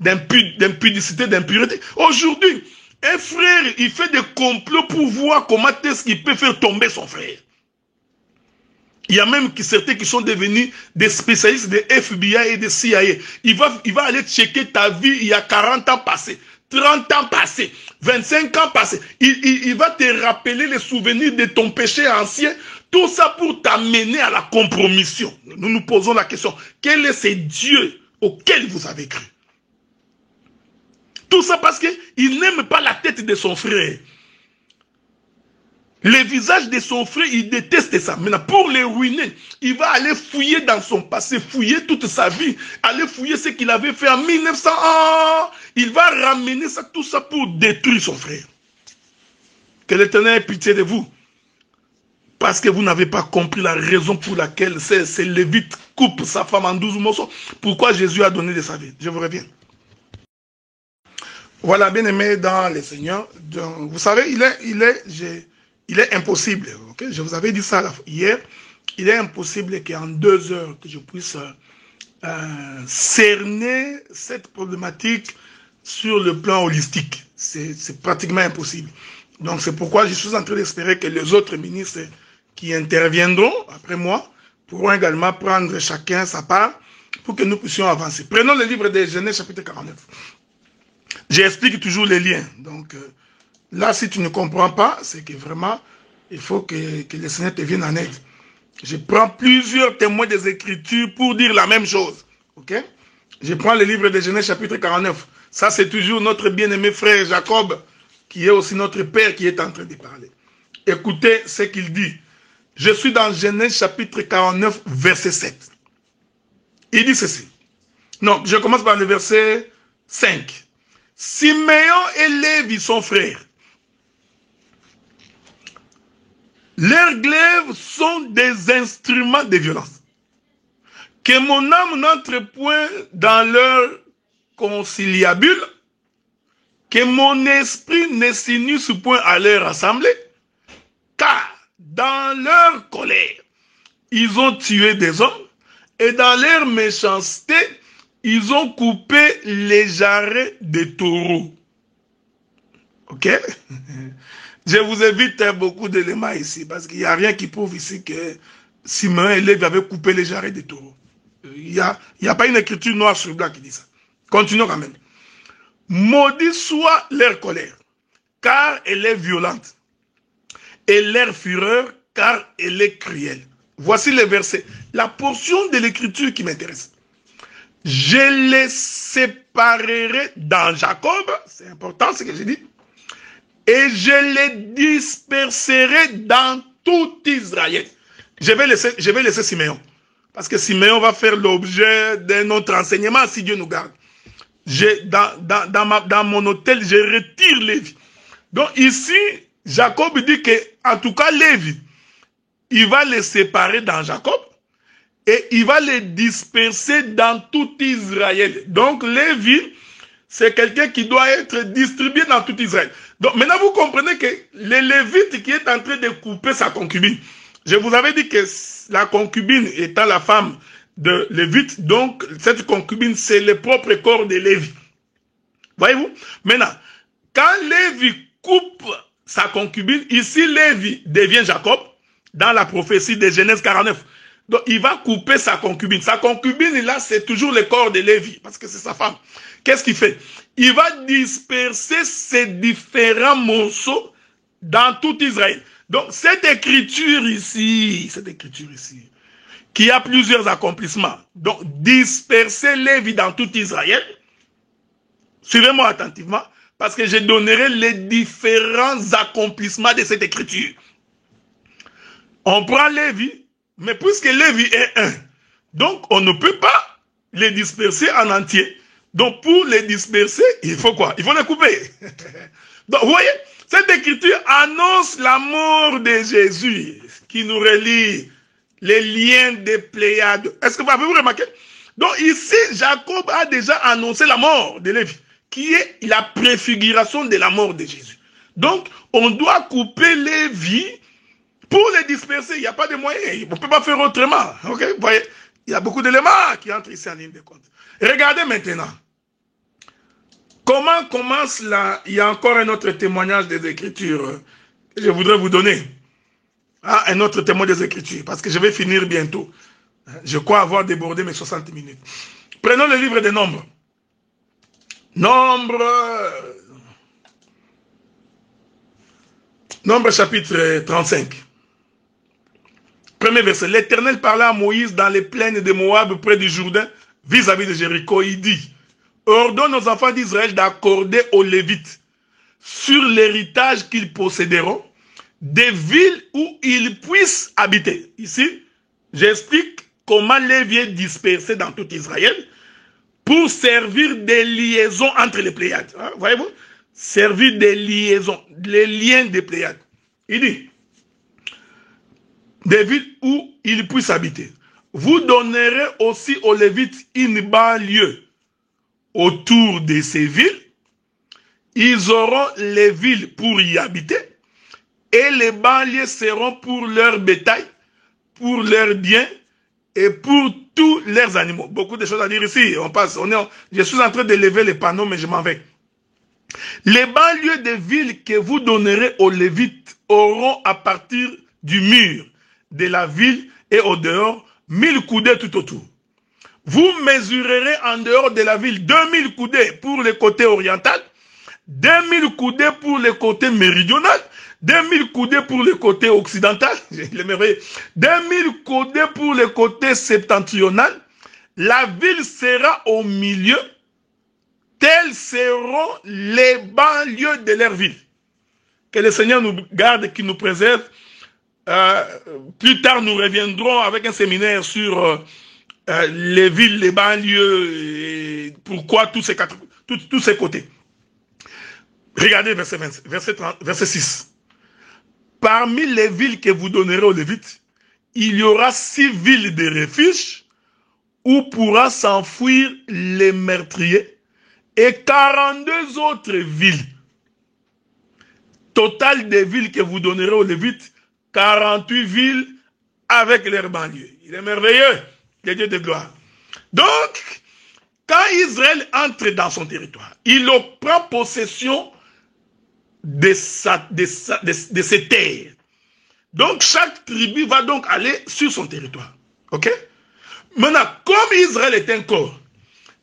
Speaker 1: d'impudicité, d'impureté. Aujourd'hui, un frère, il fait des complots pour voir comment est-ce qu'il peut faire tomber son frère. Il y a même certains qui sont devenus des spécialistes de FBI et de CIA. Il va aller checker ta vie il y a 40 ans passés, 30 ans passés, 25 ans passés. Il va te rappeler les souvenirs de ton péché ancien. Tout ça pour t'amener à la compromission. Nous nous posons la question, quel est ce Dieu auquel vous avez cru? Tout ça parce qu'il n'aime pas la tête de son frère. Le visage de son frère, il déteste ça. Maintenant, pour le ruiner, il va aller fouiller dans son passé, fouiller toute sa vie, aller fouiller ce qu'il avait fait en 1900 ans. Il va ramener ça, tout ça pour détruire son frère. Que l'Éternel ait pitié de vous. Parce que vous n'avez pas compris la raison pour laquelle ces Lévites coupent sa femme en 12 morceaux. Pourquoi Jésus a donné de sa vie. Je vous reviens. Voilà, bien aimé dans le Seigneur. Donc, vous savez, il est impossible, okay? Je vous avais dit ça hier, il est impossible qu'en 2 heures, que je puisse cerner cette problématique sur le plan holistique. C'est pratiquement impossible. Donc c'est pourquoi je suis en train d'espérer que les autres ministres qui interviendront après moi pourront également prendre chacun sa part pour que nous puissions avancer. Prenons le livre de Genèse chapitre 49. J'explique toujours les liens. Donc, là, si tu ne comprends pas, c'est que vraiment, il faut que le Seigneur te vienne en aide. Je prends plusieurs témoins des Écritures pour dire la même chose. Ok? Je prends le livre de Genèse chapitre 49. Ça, c'est toujours notre bien-aimé frère Jacob, qui est aussi notre père, qui est en train de parler. Écoutez ce qu'il dit. Je suis dans Genèse chapitre 49, verset 7. Il dit ceci. Non, je commence par le verset 5. Siméon et Lévi, son frère. Leurs glaives sont des instruments de violence. Que mon âme n'entre point dans leur conciliabule, que mon esprit ne s'unisse point à leur assemblée, car dans leur colère, ils ont tué des hommes, et dans leur méchanceté, ils ont coupé les jarrets des taureaux. Ok? Je vous évite beaucoup d'éléments ici, parce qu'il n'y a rien qui prouve ici que Simeon et Lévi avaient coupé les jarrets des taureaux. Il n'y a pas une écriture noire sur blanc qui dit ça. Continuons quand même. Maudit soit leur colère, car elle est violente, et leur fureur, car elle est cruelle. Voici les versets. La portion de l'écriture qui m'intéresse. Je les séparerai dans Jacob, c'est important ce que j'ai dit, et je les disperserai dans tout Israël. Je vais laisser Siméon. Parce que Siméon va faire l'objet d'un autre enseignement si Dieu nous garde. Dans mon hôtel, je retire Lévi. Donc ici, Jacob dit que, en tout cas, Lévi, il va les séparer dans Jacob et il va les disperser dans tout Israël. Donc Lévi, c'est quelqu'un qui doit être distribué dans tout Israël. Donc maintenant, vous comprenez que le Lévite qui est en train de couper sa concubine, je vous avais dit que la concubine étant la femme de Lévite, donc cette concubine, c'est le propre corps de Lévi. Voyez-vous? Maintenant, quand Lévi coupe sa concubine, ici Lévi devient Jacob, dans la prophétie de Genèse 49. Donc il va couper sa concubine. Sa concubine, là, c'est toujours le corps de Lévi, parce que c'est sa femme. Qu'est-ce qu'il fait? Il va disperser ces différents morceaux dans tout Israël. Donc cette écriture ici, qui a plusieurs accomplissements. Donc disperser Lévi dans tout Israël. Suivez-moi attentivement, parce que je donnerai les différents accomplissements de cette écriture. On prend Lévi, mais puisque Lévi est un, donc on ne peut pas les disperser en entier. Donc pour les disperser, il faut quoi? Il faut les couper. Donc vous voyez, cette écriture annonce la mort de Jésus, qui nous relie les liens des Pléiades. Est-ce que vous avez remarqué? Donc ici, Jacob a déjà annoncé la mort de Lévi, qui est la préfiguration de la mort de Jésus. Donc, on doit couper Lévi pour les disperser. Il n'y a pas de moyen. On ne peut pas faire autrement. Okay? Vous voyez, il y a beaucoup d'éléments qui entrent ici en ligne de compte. Regardez maintenant. Comment commence là? Il y a encore un autre témoignage des Écritures que je voudrais vous donner. Ah, un autre témoin des Écritures, parce que je vais finir bientôt. Je crois avoir débordé mes 60 minutes. Prenons le livre des Nombres. Nombre chapitre 35. Premier verset. L'Éternel parla à Moïse dans les plaines de Moab près du Jourdain vis-à-vis de Jéricho. Il dit, ordonne aux enfants d'Israël d'accorder aux Lévites sur l'héritage qu'ils posséderont des villes où ils puissent habiter. Ici, j'explique comment Lévi est dispersé dans tout Israël pour servir des liaisons entre les Pléiades. Hein, voyez-vous? Servir des liaisons, les liens des Pléiades. Il dit, des villes où ils puissent habiter. Vous donnerez aussi aux Lévites une banlieue autour de ces villes. Ils auront les villes pour y habiter et les banlieues seront pour leur bétail, pour leurs biens et pour tous leurs animaux. Beaucoup de choses à dire ici. On passe. Je suis en train de lever les panneaux, mais je m'en vais. Les banlieues des villes que vous donnerez aux Lévites auront à partir du mur de la ville et au dehors 1000 coudées tout autour. Vous mesurerez en dehors de la ville 2000 coudées pour le côté oriental, 2000 coudées pour le côté méridional, 2000 coudées pour le côté occidental, 2000 coudées pour le côté septentrional. La ville sera au milieu. Telles seront les banlieues de leur ville. Que le Seigneur nous garde, qu'il nous préserve. Plus tard, nous reviendrons avec un séminaire sur les villes, les banlieues, et pourquoi tous ces côtés. Regardez verset 6. Parmi les villes que vous donnerez aux Lévites, il y aura 6 villes de refuge où pourra s'enfuir les meurtriers et 42 autres villes. Total des villes que vous donnerez aux Lévites, 48 villes avec leurs banlieues. Il est merveilleux, le Dieu de gloire. Donc, quand Israël entre dans son territoire, il prend possession de ses terres. Donc, chaque tribu va donc aller sur son territoire. Ok? Maintenant, comme Israël est un corps,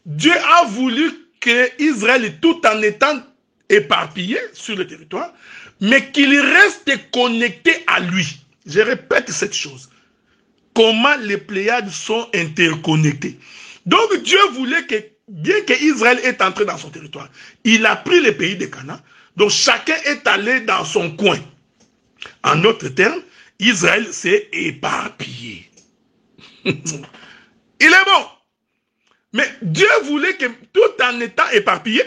Speaker 1: Dieu a voulu que Israël, tout en étant éparpillé sur le territoire, mais qu'il reste connecté à lui. Je répète cette chose. Comment les Pléiades sont interconnectées. Donc Dieu voulait que, bien qu'Israël est entré dans son territoire, il a pris les pays de Canaan, donc chacun est allé dans son coin. En d'autres termes, Israël s'est éparpillé. Il est bon. Mais Dieu voulait que, tout en étant éparpillé,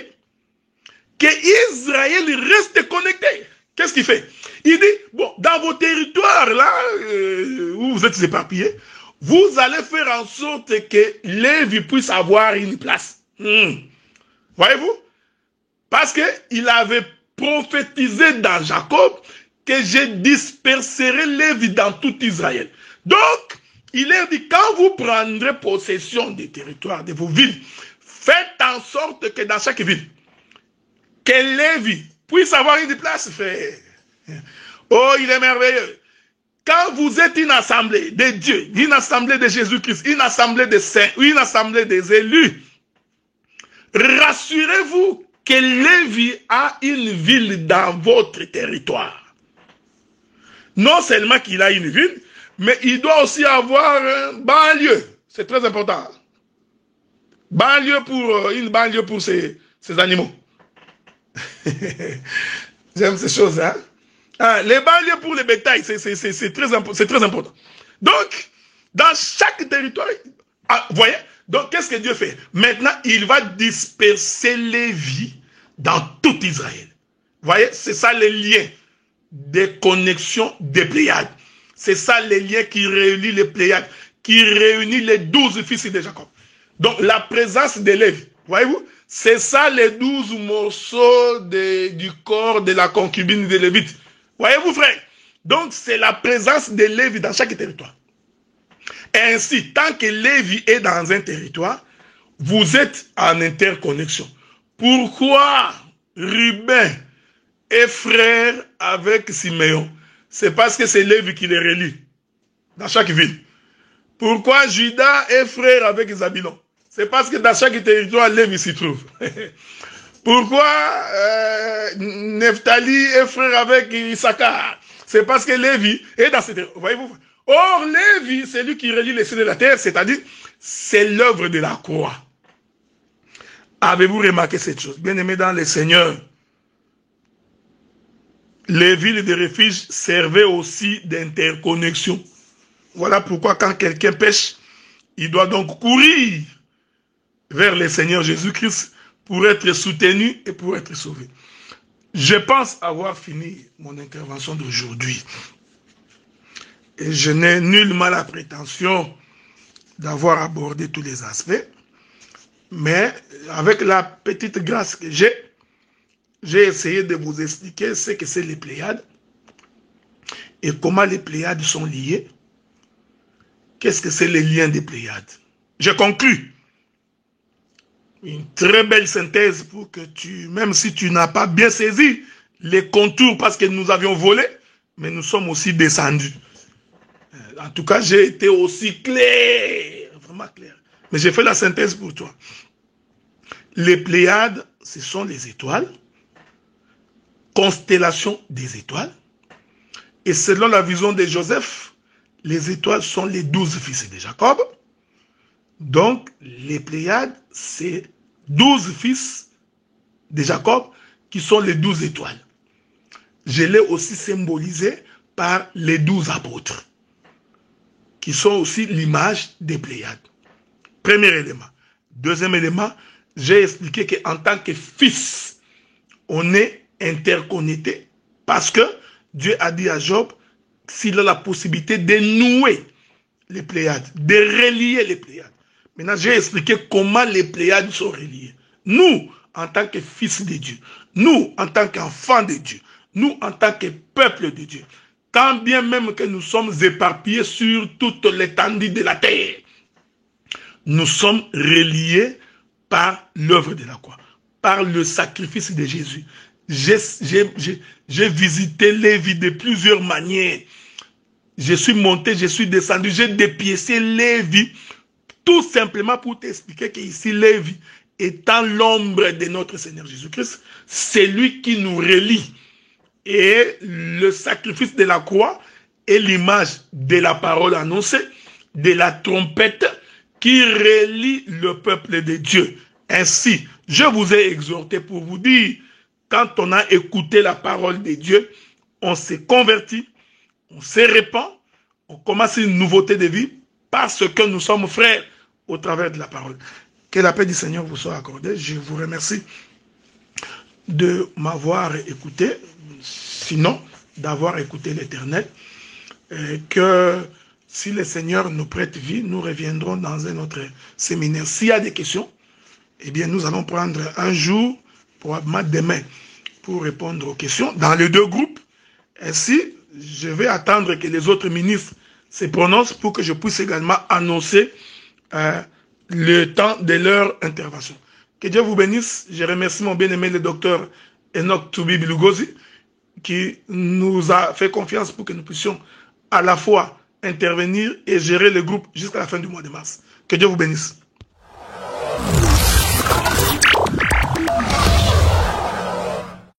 Speaker 1: que Israël reste connecté. Qu'est-ce qu'il fait? Il dit, bon, dans vos territoires, là, où vous êtes éparpillés, vous allez faire en sorte que Lévi puisse avoir une place. Voyez-vous? Parce qu'il avait prophétisé dans Jacob que je disperserai Lévi dans tout Israël. Donc, il leur dit, quand vous prendrez possession des territoires, de vos villes, faites en sorte que dans chaque ville, que Lévi puisse avoir une place. Frère. Oh, il est merveilleux. Quand vous êtes une assemblée de Dieu, une assemblée de Jésus-Christ, une assemblée de saints, une assemblée des élus, rassurez-vous que Lévi a une ville dans votre territoire. Non seulement qu'il a une ville, mais il doit aussi avoir un banlieue. C'est très important. Une banlieue pour ses animaux. J'aime ces choses, hein? Les banlieues pour les bétails, c'est très important. Donc, dans chaque territoire, voyez, donc qu'est-ce que Dieu fait? Maintenant, il va disperser Lévi dans tout Israël. Voyez, c'est ça les liens des connexions des Pléiades. C'est ça les liens qui réunissent les Pléiades, qui réunissent les 12 fils de Jacob. Donc, la présence de Lévi, voyez-vous, c'est ça les 12 morceaux du corps de la concubine de Lévite. Voyez-vous, frère? Donc, c'est la présence de Lévi dans chaque territoire. Et ainsi, tant que Lévi est dans un territoire, vous êtes en interconnexion. Pourquoi Ruben est frère avec Siméon? C'est parce que c'est Lévi qui les relie dans chaque ville. Pourquoi Judas est frère avec Zabulon? C'est parce que dans chaque territoire, Lévi s'y trouve. Pourquoi Nephtali est frère avec Issachar? C'est parce que Lévi est dans ce territoire. Voyez-vous? Or, Lévi, c'est lui qui relie les cieux de la terre, c'est-à-dire, c'est l'œuvre de la croix. Avez-vous remarqué cette chose? Bien-aimés dans le Seigneur, les villes de refuge servaient aussi d'interconnexion. Voilà pourquoi quand quelqu'un pêche, il doit donc courir vers le Seigneur Jésus-Christ pour être soutenu et pour être sauvé. Je pense avoir fini mon intervention d'aujourd'hui. Et je n'ai nullement la prétention d'avoir abordé tous les aspects. Mais avec la petite grâce que j'ai essayé de vous expliquer ce que c'est les Pléiades et comment les Pléiades sont liées. Qu'est-ce que c'est les liens des Pléiades? Je conclus. Une très belle synthèse pour que même si tu n'as pas bien saisi les contours parce que nous avions volé, mais nous sommes aussi descendus. En tout cas, j'ai été aussi clair, vraiment clair. Mais j'ai fait la synthèse pour toi. Les Pléiades, ce sont les étoiles, constellation des étoiles. Et selon la vision de Joseph, les étoiles sont les 12 fils de Jacob. Donc, les Pléiades, c'est 12 fils de Jacob qui sont les 12 étoiles. Je l'ai aussi symbolisé par les 12 apôtres, qui sont aussi l'image des Pléiades. Premier élément. Deuxième élément, j'ai expliqué qu'en tant que fils, on est interconnecté parce que Dieu a dit à Job s'il a la possibilité de nouer les Pléiades, de relier les Pléiades. Maintenant, j'ai expliqué comment les Pléiades sont reliées. Nous, en tant que fils de Dieu, nous, en tant qu'enfants de Dieu, nous, en tant que peuple de Dieu, quand bien même que nous sommes éparpillés sur toute l'étendue de la terre, nous sommes reliés par l'œuvre de la croix, par le sacrifice de Jésus. J'ai visité Lévi de plusieurs manières. Je suis monté, je suis descendu, j'ai dépiécé Lévi, tout simplement pour t'expliquer qu'ici, Lévi, étant l'ombre de notre Seigneur Jésus-Christ, c'est lui qui nous relie. Et le sacrifice de la croix est l'image de la parole annoncée, de la trompette qui relie le peuple de Dieu. Ainsi, je vous ai exhorté pour vous dire, quand on a écouté la parole de Dieu, on s'est converti, on se répand, on commence une nouveauté de vie parce que nous sommes frères au travers de la parole. Que la paix du Seigneur vous soit accordée. Je vous remercie de m'avoir écouté, sinon d'avoir écouté l'Éternel. Que si le Seigneur nous prête vie, nous reviendrons dans un autre séminaire. S'il y a des questions, eh bien nous allons prendre un jour, probablement demain, pour répondre aux questions dans les deux groupes. Ainsi, je vais attendre que les autres ministres se prononcent pour que je puisse également annoncer le temps de leur intervention. Que Dieu vous bénisse. Je remercie mon bien-aimé le docteur Enoch Toubi Bilugosi qui nous a fait confiance pour que nous puissions à la fois intervenir et gérer le groupe jusqu'à la fin du mois de mars. Que Dieu vous bénisse.